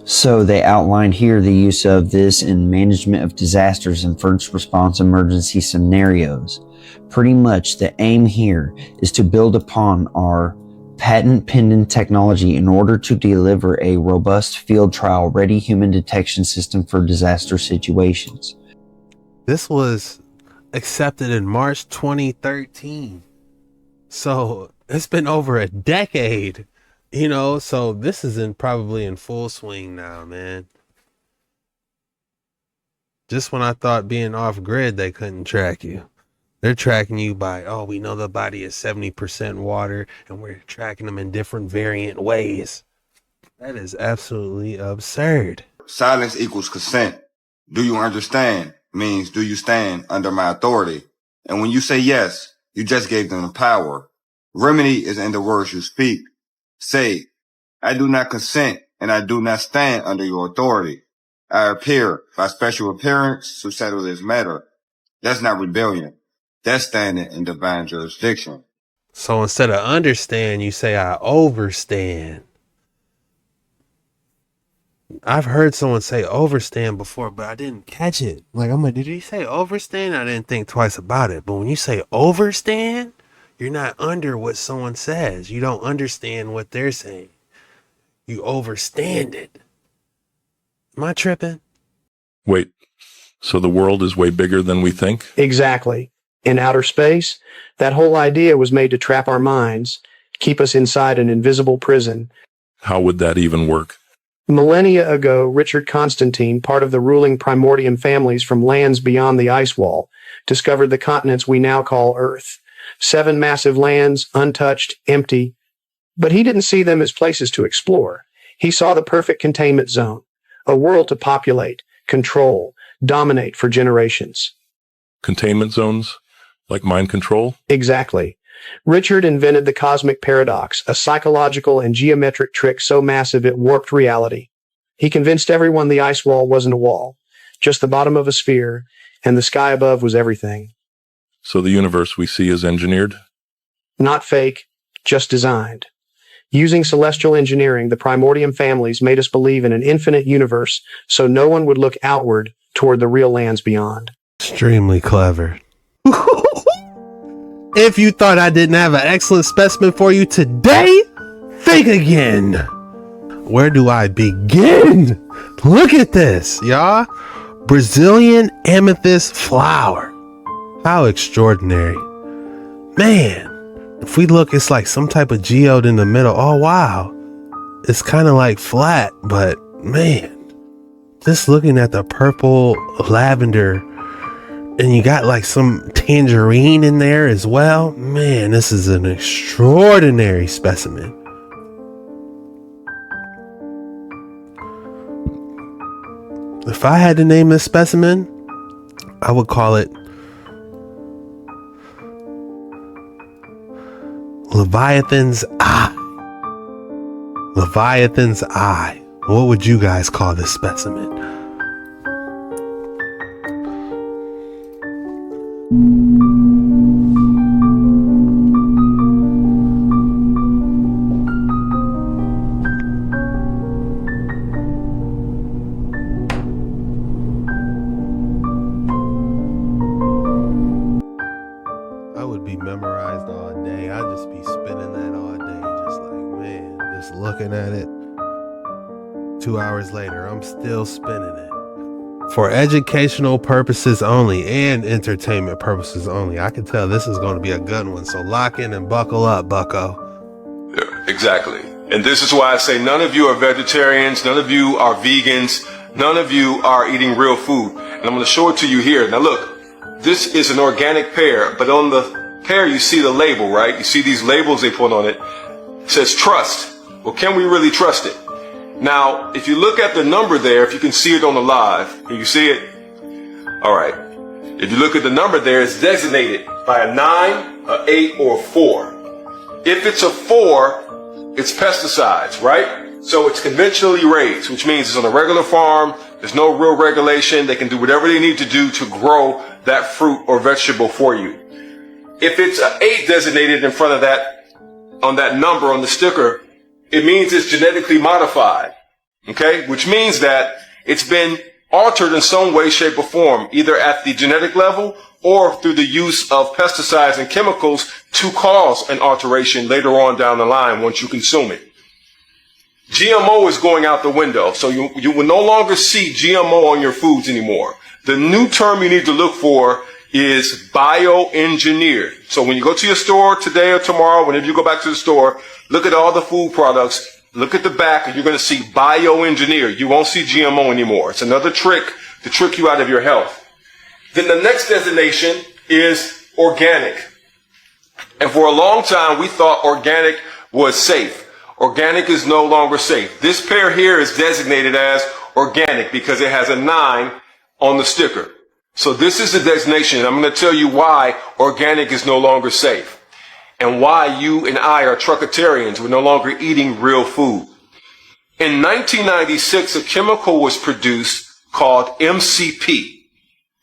So they outline here the use of this in management of disasters and first response emergency scenarios. Pretty much the aim here is to build upon our patent-pending technology in order to deliver a robust field trial-ready human detection system for disaster situations. This was accepted in March 2013. So it's been over a decade, so this is probably in full swing now, man. Just when I thought being off grid, they couldn't track you. They're tracking you by, we know the body is 70% water and we're tracking them in different variant ways. That is absolutely absurd. Silence equals consent. Do you understand? Means, do you stand under my authority? And when you say yes, you just gave them the power. Remedy is in the words you speak. Say, I do not consent and I do not stand under your authority. I appear by special appearance to settle this matter. That's not rebellion. That's standing in divine jurisdiction. So instead of understand, you say I overstand. I've heard someone say overstand before, but I didn't catch it. Like, I'm like, did he say overstand? I didn't think twice about it. But when you say overstand, you're not under what someone says. You don't understand what they're saying. You overstand it. Am I tripping? Wait, so the world is way bigger than we think? Exactly. In outer space, that whole idea was made to trap our minds, keep us inside an invisible prison. How would that even work? Millennia ago, Richard Constantine, part of the ruling Primordium families from lands beyond the ice wall, discovered the continents we now call Earth. 7 massive lands, untouched, empty. But he didn't see them as places to explore. He saw the perfect containment zone, a world to populate, control, dominate for generations. Containment zones? Like mind control? Exactly. Richard invented the cosmic paradox, a psychological and geometric trick so massive it warped reality. He convinced everyone the ice wall wasn't a wall, just the bottom of a sphere, and the sky above was everything. So the universe we see is engineered? Not fake, just designed. Using celestial engineering, the Primordium families made us believe in an infinite universe so no one would look outward toward the real lands beyond. Extremely clever. If you thought I didn't have an excellent specimen for you today, think again. Where do I begin? Look at this, y'all. Brazilian amethyst flower. How extraordinary. Man, if we look, it's like some type of geode in the middle. Oh, wow. It's kind of like flat, but man, just looking at the purple lavender, and you got like some tangerine in there as well. Man, this is an extraordinary specimen. If I had to name this specimen, I would call it Leviathan's Eye. Leviathan's Eye. What would you guys call this specimen? I would be memorized all day. I'd just be spinning that all day. Just like, man, just looking at it. 2 hours later, I'm still spinning it. For educational purposes only and entertainment purposes only. I can tell this is going to be a good one. So lock in and buckle up, bucko. Yeah, exactly. And this is why I say none of you are vegetarians. None of you are vegans. None of you are eating real food. And I'm going to show it to you here. Now look, this is an organic pear, but on the pear you see the label, right? You see these labels they put on it. It says trust. Well, can we really trust it? Now, if you look at the number there, if you can see it on the live, can you see it? All right. If you look at the number there, it's designated by a 9, an 8, or a 4. If it's a 4, it's pesticides, right? So it's conventionally raised, which means it's on a regular farm. There's no real regulation. They can do whatever they need to do to grow that fruit or vegetable for you. If it's an 8 designated in front of that, on that number on the sticker, it means it's genetically modified, okay? Which means that it's been altered in some way, shape, or form, either at the genetic level or through the use of pesticides and chemicals to cause an alteration later on down the line once you consume it. GMO is going out the window, so you will no longer see GMO on your foods anymore. The new term you need to look for is bioengineered. So when you go to your store today or tomorrow, whenever you go back to the store, look at all the food products, look at the back, and you're going to see bioengineered. You won't see GMO anymore. It's another trick to trick you out of your health. Then the next designation is organic. And for a long time, we thought organic was safe. Organic is no longer safe. This pear here is designated as organic because it has a 9 on the sticker. So this is the designation. I'm going to tell you why organic is no longer safe and why you and I are truckatarians. We're no longer eating real food. In 1996, a chemical was produced called MCP.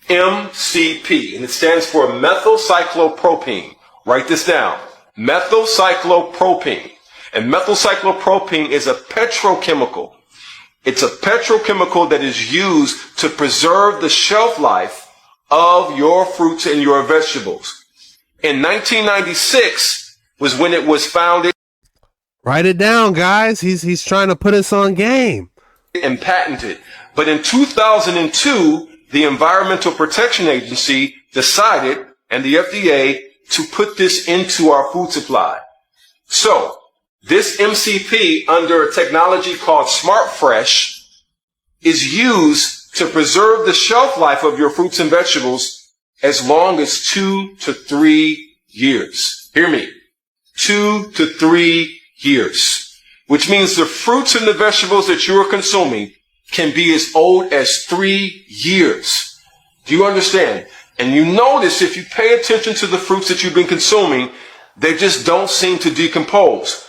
MCP, and it stands for methylcyclopropene. Write this down. Methylcyclopropene. And methylcyclopropene is a petrochemical. It's a petrochemical that is used to preserve the shelf life of your fruits and your vegetables. In 1996 was when it was founded. Write it down, guys. He's trying to put us on game. And patented. But in 2002, the Environmental Protection Agency decided, and the FDA, to put this into our food supply. So, this MCP, under a technology called Smart Fresh, is used to preserve the shelf life of your fruits and vegetables as long as 2 to 3 years. Hear me. 2 to 3 years. Which means the fruits and the vegetables that you are consuming can be as old as 3 years. Do you understand? And you notice if you pay attention to the fruits that you've been consuming, they just don't seem to decompose.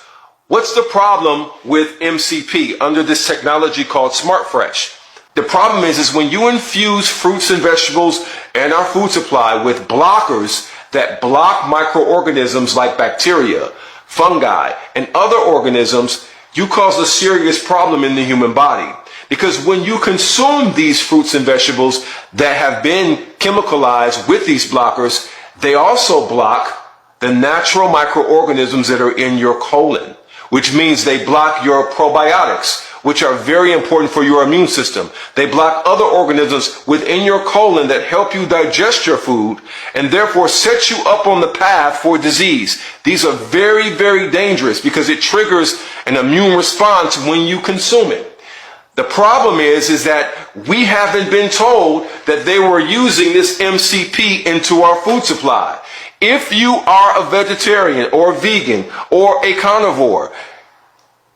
What's the problem with MCP under this technology called Smart Fresh? The problem is when you infuse fruits and vegetables and our food supply with blockers that block microorganisms like bacteria, fungi, and other organisms, you cause a serious problem in the human body. Because when you consume these fruits and vegetables that have been chemicalized with these blockers, they also block the natural microorganisms that are in your colon, which means they block your probiotics, which are very important for your immune system. They block other organisms within your colon that help you digest your food and therefore set you up on the path for disease. These are very, very dangerous because it triggers an immune response when you consume it. The problem is that we haven't been told that they were using this MCP into our food supply. If you are a vegetarian or vegan or a carnivore,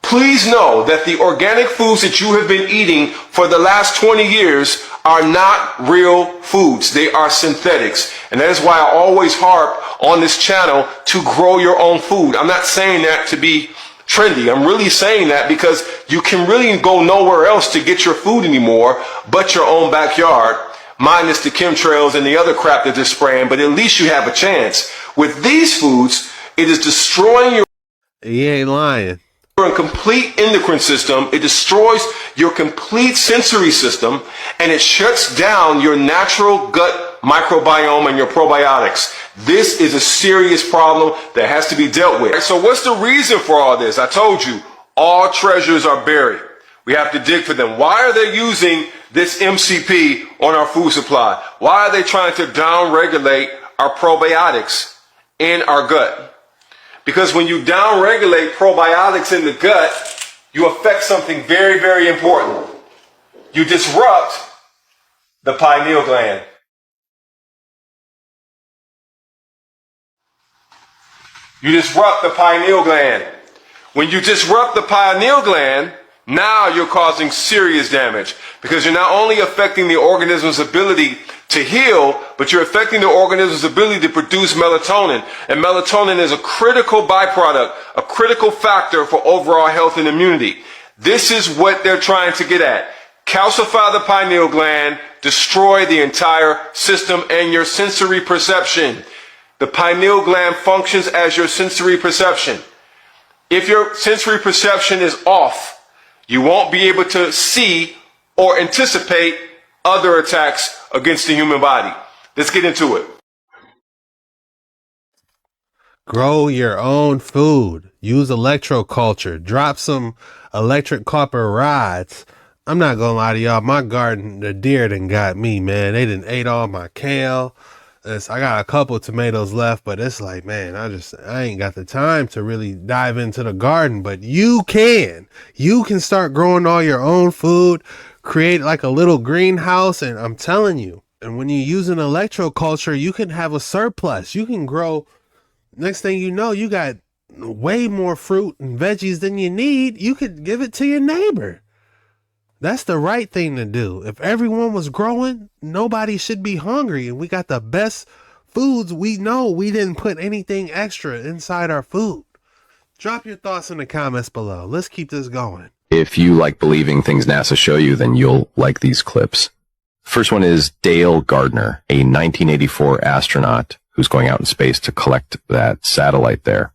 please know that the organic foods that you have been eating for the last 20 years are not real foods. They are synthetics. And that is why I always harp on this channel to grow your own food. I'm not saying that to be trendy. I'm really saying that because you can really go nowhere else to get your food anymore but your own backyard, minus the chemtrails and the other crap that they're spraying, but at least you have a chance. With these foods, it is destroying your... He ain't lying. Your complete endocrine system. It destroys your complete sensory system, and it shuts down your natural gut microbiome and your probiotics. This is a serious problem that has to be dealt with. So what's the reason for all this? I told you, all treasures are buried. We have to dig for them. Why are they using this MCP on our food supply? Why are they trying to downregulate our probiotics in our gut? Because when you downregulate probiotics in the gut, you affect something very, very important. You disrupt the pineal gland. You disrupt the pineal gland. When you disrupt the pineal gland, now you're causing serious damage because you're not only affecting the organism's ability to heal, but you're affecting the organism's ability to produce melatonin. And melatonin is a critical byproduct, a critical factor for overall health and immunity. This is what they're trying to get at. Calcify the pineal gland, destroy the entire system and your sensory perception. The pineal gland functions as your sensory perception. If your sensory perception is off, you won't be able to see or anticipate other attacks against the human body. Let's get into it. Grow your own food. Use electroculture. Drop some electric copper rods. I'm not gonna lie to y'all. My garden, the deer done got me, man. They done ate all my kale. I got a couple of tomatoes left, but it's like, man, I ain't got the time to really dive into the garden, but you can start growing all your own food, create like a little greenhouse. And I'm telling you, and when you use an electroculture, you can have a surplus. You can grow. Next thing you know, you got way more fruit and veggies than you need. You could give it to your neighbor. That's the right thing to do. If everyone was growing, nobody should be hungry. And we got the best foods. We know we didn't put anything extra inside our food. Drop your thoughts in the comments below. Let's keep this going. If you like believing things NASA show you, then you'll like these clips. First one is Dale Gardner, a 1984 astronaut who's going out in space to collect that satellite there.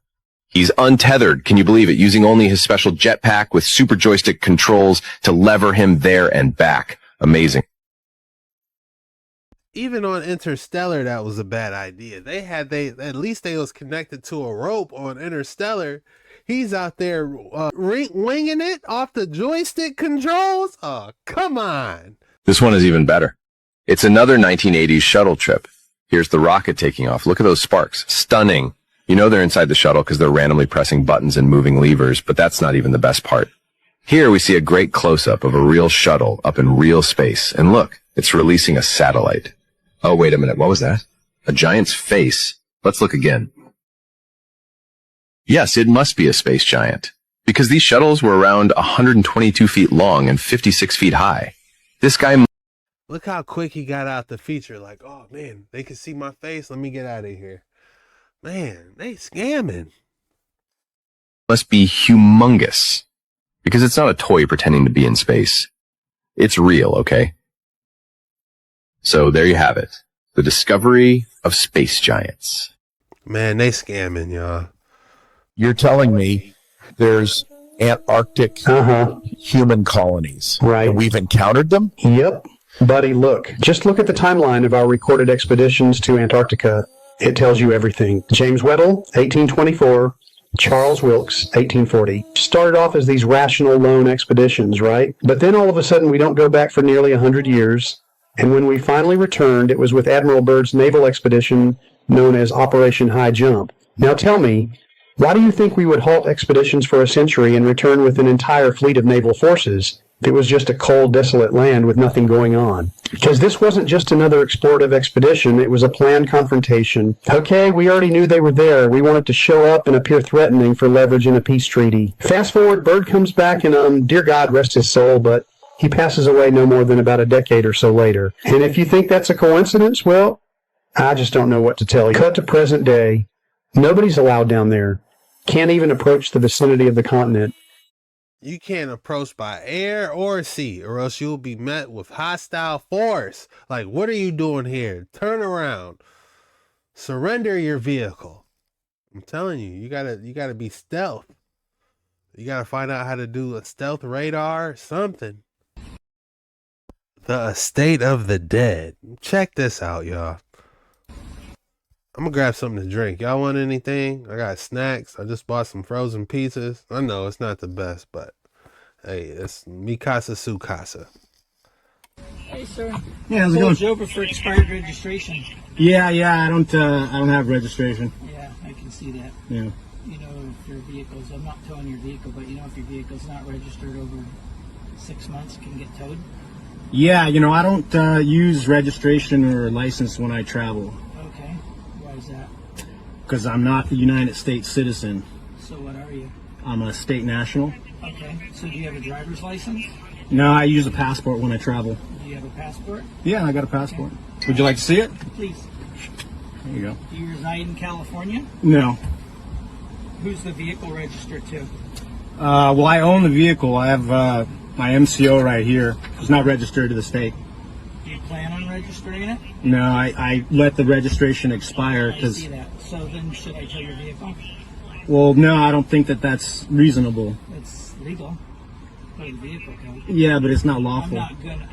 He's untethered, can you believe it, using only his special jetpack with super joystick controls to lever him there and back. Amazing. Even on Interstellar, that was a bad idea. At least they was connected to a rope on Interstellar. He's out there winging it off the joystick controls. Oh, come on. This one is even better. It's another 1980s shuttle trip. Here's the rocket taking off. Look at those sparks. Stunning. You know they're inside the shuttle because they're randomly pressing buttons and moving levers, but that's not even the best part. Here we see a great close-up of a real shuttle up in real space. And look, it's releasing a satellite. Oh, wait a minute. What was that? A giant's face. Let's look again. Yes, it must be a space giant, because these shuttles were around 122 feet long and 56 feet high. This guy... Look how quick he got out the feature. Like, oh, man, they can see my face. Let me get out of here. Man, they scamming. Must be humongous, because it's not a toy pretending to be in space. It's real, okay? So there you have it. The discovery of space giants. Man, they scamming, y'all. You're telling me there's Antarctic human colonies. Right. And we've encountered them? Yep. Buddy, look. Just look at the timeline of our recorded expeditions to Antarctica. It tells you everything. James Weddell, 1824. Charles Wilkes, 1840. Started off as these rational lone expeditions, right? But then all of a sudden we don't go back for nearly 100 years. And when we finally returned, it was with Admiral Byrd's naval expedition known as Operation High Jump. Now tell me, why do you think we would halt expeditions for a century and return with an entire fleet of naval forces if it was just a cold, desolate land with nothing going on? Because this wasn't just another explorative expedition, it was a planned confrontation. Okay, we already knew they were there. We wanted to show up and appear threatening for leverage in a peace treaty. Fast forward, Byrd comes back and, dear God, rest his soul, but he passes away no more than about a decade or so later. And if you think that's a coincidence, well, I just don't know what to tell you. Cut to present day. Nobody's allowed down there. Can't even approach the vicinity of the continent. You can't approach by air or sea, or else you'll be met with hostile force. Like, what are you doing here? Turn around. Surrender your vehicle. I'm telling you, you gotta be stealth. You gotta find out how to do a stealth radar or something. The Estate of the Dead. Check this out, y'all. I'm gonna grab something to drink. Y'all want anything? I got snacks. I just bought some frozen pizzas. I know it's not the best, but hey, it's mi casa su casa. Hey, sir. Yeah, how's it going? Pulled you over for expired registration. Yeah, I don't have registration. Yeah, I can see that. Yeah. You know, if your vehicle's, I'm not towing your vehicle, but you know, if your vehicle's not registered over 6 months, it can get towed. Yeah, you know, I don't use registration or license when I travel. Okay. Why is that? Because I'm not a United States citizen. So what are you? I'm a state national. Okay. So do you have a driver's license? No, I use a passport when I travel. Do you have a passport? Yeah, I got a passport. Okay. Would you like to see it? Please. There you go. Do you reside in California? No. Who's the vehicle registered to? Well, I own the vehicle. I have my MCO right here. It's not registered to the state. Do you plan on registering it? No, I let the registration expire because... I see that. So then should I tow your vehicle? Well, no, I don't think that that's reasonable. It's legal. For the vehicle code. Yeah, but it's not lawful.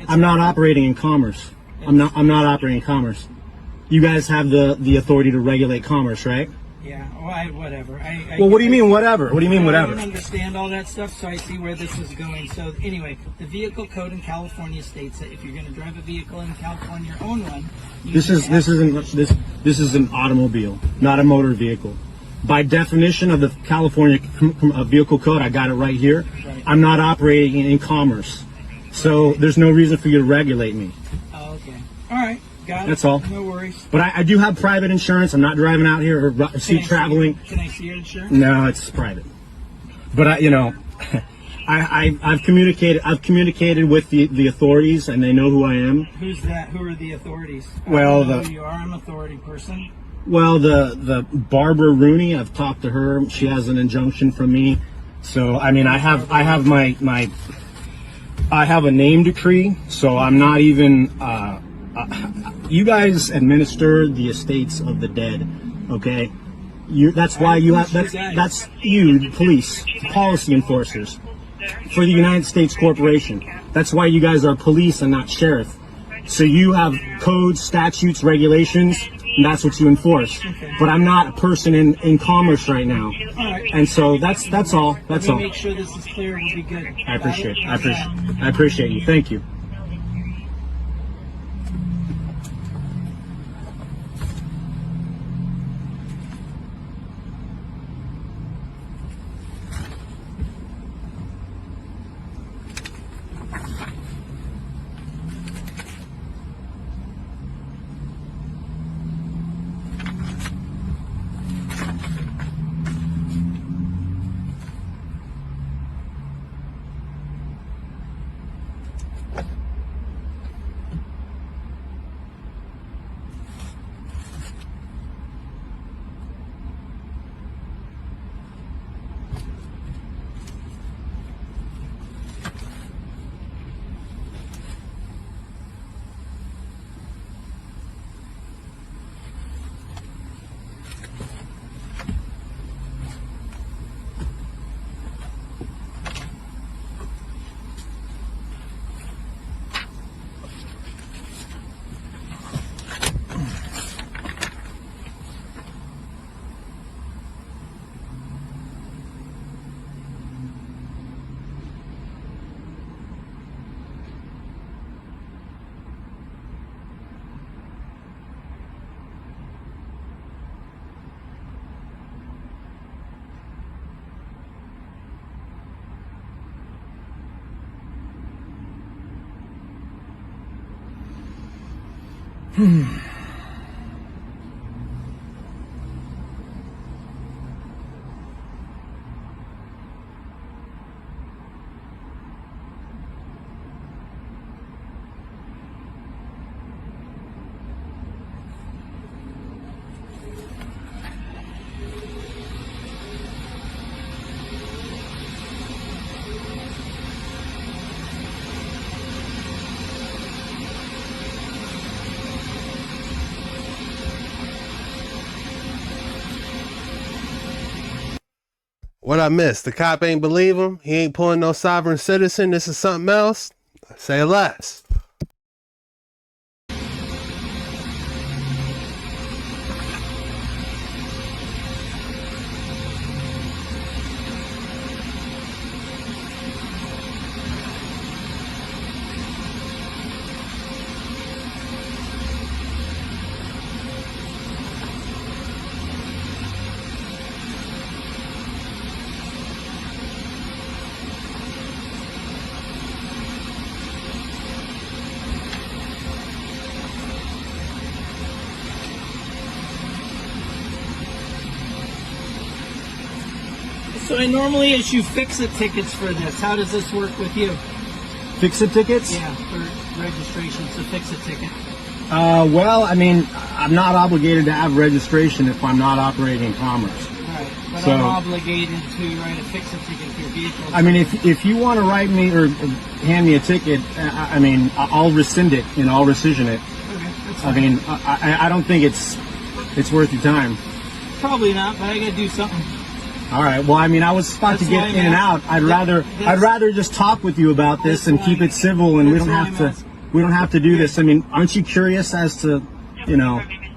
I'm not operating in commerce. I'm not operating in commerce. You guys have the authority to regulate commerce, right? Yeah, whatever. Well, what do you mean whatever? What do you mean whatever? I don't understand all that stuff, so I see where this is going. So anyway, the vehicle code in California states that if you're going to drive a vehicle in California or own one, This is an automobile, not a motor vehicle. By definition of the California Vehicle Code, I got it right here. Right. I'm not operating in commerce, so there's no reason for you to regulate me. Oh, okay. All right. Got it. That's all. No worries. But I do have private insurance. I'm not driving out here or traveling. Can I see your insurance? No, it's private. But I've communicated with the authorities, and they know who I am. Who's that? Who are the authorities? Well, I know who you are. I'm an authority person. Well, the Barbara Rooney, I've talked to her. She has an injunction from me. So I mean, I have a name decree. So I'm not even. You guys administer the estates of the dead, okay? That's why you have. That's you, the police, the policy enforcers for the United States Corporation. That's why you guys are police and not sheriff. So you have codes, statutes, regulations, and that's what you enforce. Okay. But I'm not a person in commerce right now. All right. And so that's all. That's all. Make sure this is clear. We'll be good. I appreciate it. I appreciate you. Thank you. What I missed? The cop ain't believe him? He ain't pulling no sovereign citizen? This is something else? Say less. So I normally issue fix-it tickets for this. How does this work with you? Fix-it tickets? Yeah, for registration. It's a fix-it ticket. Well, I mean, I'm not obligated to have registration if I'm not operating in commerce. Right, but So- I'm obligated to write a fix-it ticket for your vehicle. I mean, if you want to write me or hand me a ticket, I mean, I'll rescind it and I'll rescission it. Okay, that's I fine. mean, I don't think it's worth your time. Probably not, but I gotta do something. All right. Well, I mean, I was about to That's get why I'm in and out. asking. I'd rather just talk with you about this and keep it civil, and we don't have to do this. I mean, aren't you curious as to,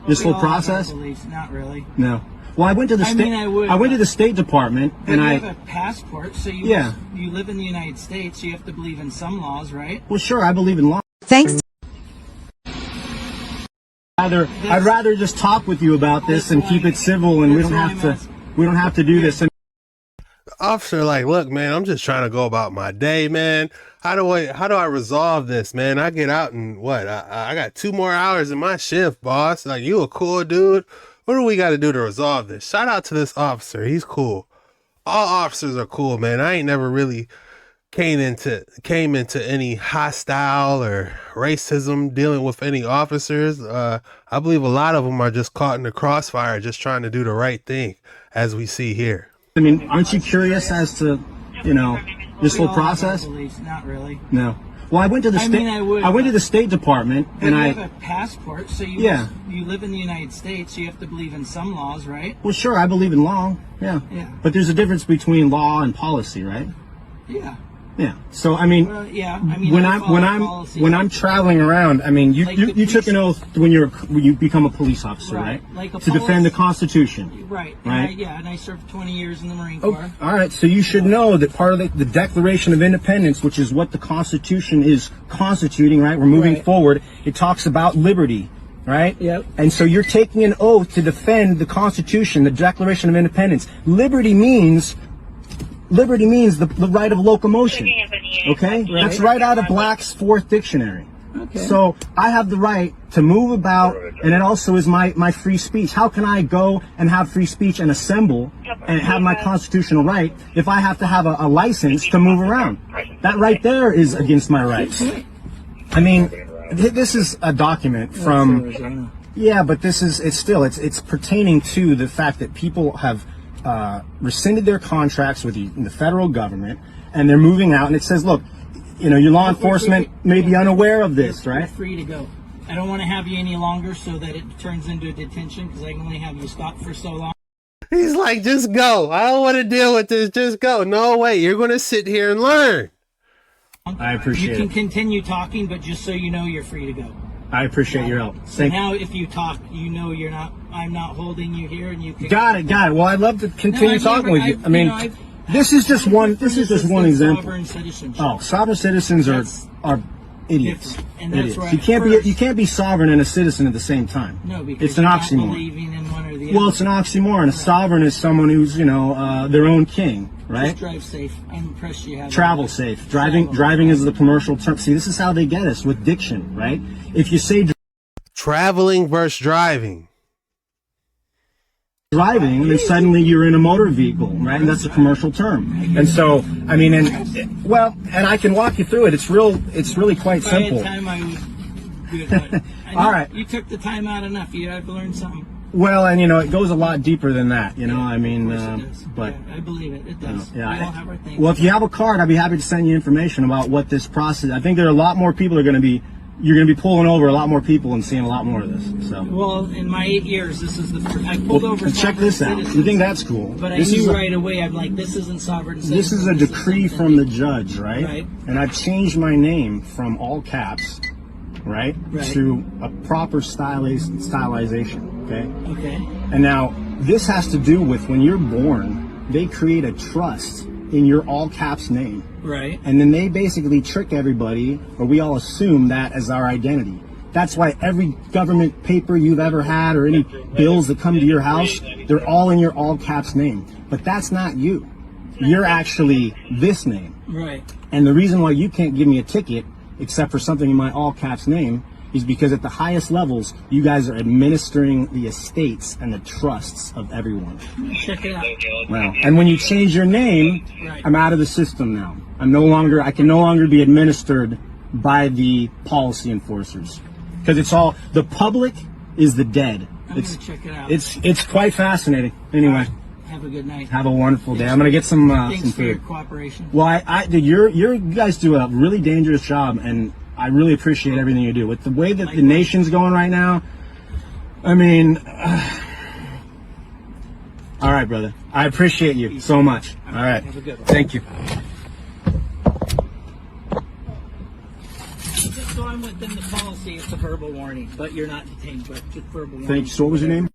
this whole process? Not really. No. Well, I went to the I state. mean, I would, went to the State Department, But and you I. have a passport, so you Yeah. you live in the United States, so you have to believe in some laws, right? Well, sure, I believe in law. Thanks. I'd rather just talk with you about this and keep it civil, and we don't have to do this. Officer, like, look, man, I'm just trying to go about my day, man. How do I resolve this, man? I get out and what? I got 2 more hours in my shift, boss. Like, you a cool dude. What do we got to do to resolve this? Shout out to this officer. He's cool. All officers are cool, man. I ain't never really came into any hostile or racism dealing with any officers. I believe a lot of them are just caught in the crossfire, just trying to do the right thing, as we see here. I mean, aren't you curious as to, this whole process? Not really. No. Well, I went to the I state. mean, I would, I went to the State Department, But and you I. have a passport, so you Yeah. you live in the United States, so you have to believe in some laws, right? Well, sure, I believe in law. Yeah. Yeah. But there's a difference between law and policy, right? Yeah. Yeah. So I mean, Yeah. I mean, when I I'm follow when I'm policy. when I'm traveling around, I mean, Like you took an oath when you become a police officer, right? Like a to defend the Constitution. Right. Right. And I served 20 years in the Marine Oh, Corps. all right. So you should know that part of the Declaration of Independence, which is what the Constitution is constituting, right? We're moving forward. It talks about liberty, right? Yep. And so you're taking an oath to defend the Constitution, the Declaration of Independence. Liberty means the right of locomotion. Okay? Right. That's right out of Black's Fourth Dictionary. Okay. So I have the right to move about, and it also is my free speech. How can I go and have free speech and assemble and have my constitutional right if I have to have a license to move around? That right there is against my rights. I mean, this is a document from... Yeah, but it's pertaining to the fact that people have rescinded their contracts with the federal government, and they're moving out, and it says, look, you know, your law enforcement may be unaware of this, right? You're free to go. I don't want to have you any longer so that it turns into a detention because I can only have you stop for so long. He's like, just go. I don't want to deal with this. Just go. No way. You're going to sit here and learn. I appreciate You can it. continue talking, but just so you know, you're free to go. I appreciate your help. So now, if you talk, you know I'm not holding you here, and you can. Got it. Well, I'd love to continue talking with you. I mean, this is just one example. Sovereign citizenship. Oh, sovereign citizens are idiots. And that's Idiots. where You can't be sovereign and a citizen at the same time. No, because it's an you're not oxymoron. believing in one or the Well, other. it's an oxymoron. A sovereign is someone who's their own king, right? Just drive safe. I'm impressed you have Travel that. safe. Driving is the commercial term. See, this is how they get us with diction, right? If you say traveling versus driving, then suddenly you're in a motor vehicle, right? And that's a commercial term. And so, I mean, and I can walk you through it. It's really quite If I had simple. time, I would do it. But I know All right. You took the time out enough. I've learned something. Well, and it goes a lot deeper than that, I mean, but I believe it. It does. yeah. We all have our things. Well, if you have a card, I'd be happy to send you information about what this process. I think there are a lot more people you're going to be pulling over a lot more people and seeing a lot more of this. So. Well, in my 8 years, this is the first. I pulled over. Check this out. Citizens, You think that's cool? But I This knew is right away. I'm like, this isn't sovereign. This is a citizens, decree from the judge, right? Right. And I've changed my name from all caps, right, to a proper stylization, okay? Okay. And now, this has to do with when you're born, they create a trust in your all caps name. Right. And then they basically trick everybody, or we all assume that as our identity. That's why every government paper you've ever had or any bills that come to your house, they're all in your all caps name. But that's not you. You're actually this name. Right. And the reason why you can't give me a ticket, except for something in my all caps name, is because at the highest levels, you guys are administering the estates and the trusts of everyone. Check it out. Well, and when you change your name, I'm out of the system now. I can no longer be administered by the policy enforcers. Because it's all, the public is the dead. I'm gonna check it out. It's quite fascinating. Anyway. Have a good night. Have a wonderful day. I'm gonna get some Thanks for your food. cooperation. Well, you guys do a really dangerous job, and I really appreciate everything you do. With the way that the nation's going right now, I mean, all right, brother. I appreciate you so much. All right. Have a good one. Thank you. Just so I'm within the policy, it's a verbal warning, but you're not detained, but just verbal warning. Thank you. So what was your name?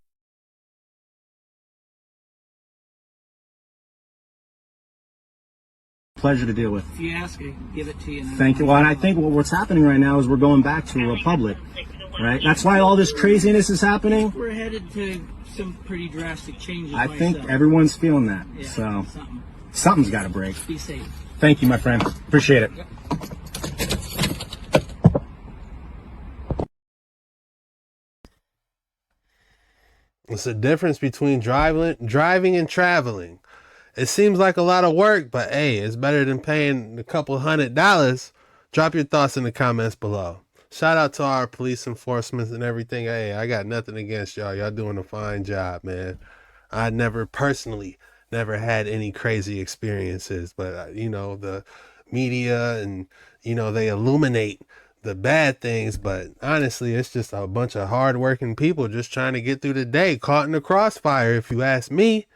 Pleasure to deal with. If you ask, I can give it to you. Thank you. Well, and I think what's happening right now is we're going back to a republic, right? That's why all this craziness is happening. We're headed to some pretty drastic changes. I think myself. everyone's feeling that. Yeah, So something. something's got to break. Be safe. Thank you, my friend. Appreciate it. it's the difference between driving and traveling. It seems like a lot of work, but hey, it's better than paying a couple $100. Drop your thoughts in the comments below. Shout out to our police enforcement and everything. Hey, I got nothing against y'all. Y'all doing a fine job, man. I never had any crazy experiences, but the media and, you know, they illuminate the bad things, but honestly, it's just a bunch of hardworking people just trying to get through the day, caught in the crossfire, if you ask me.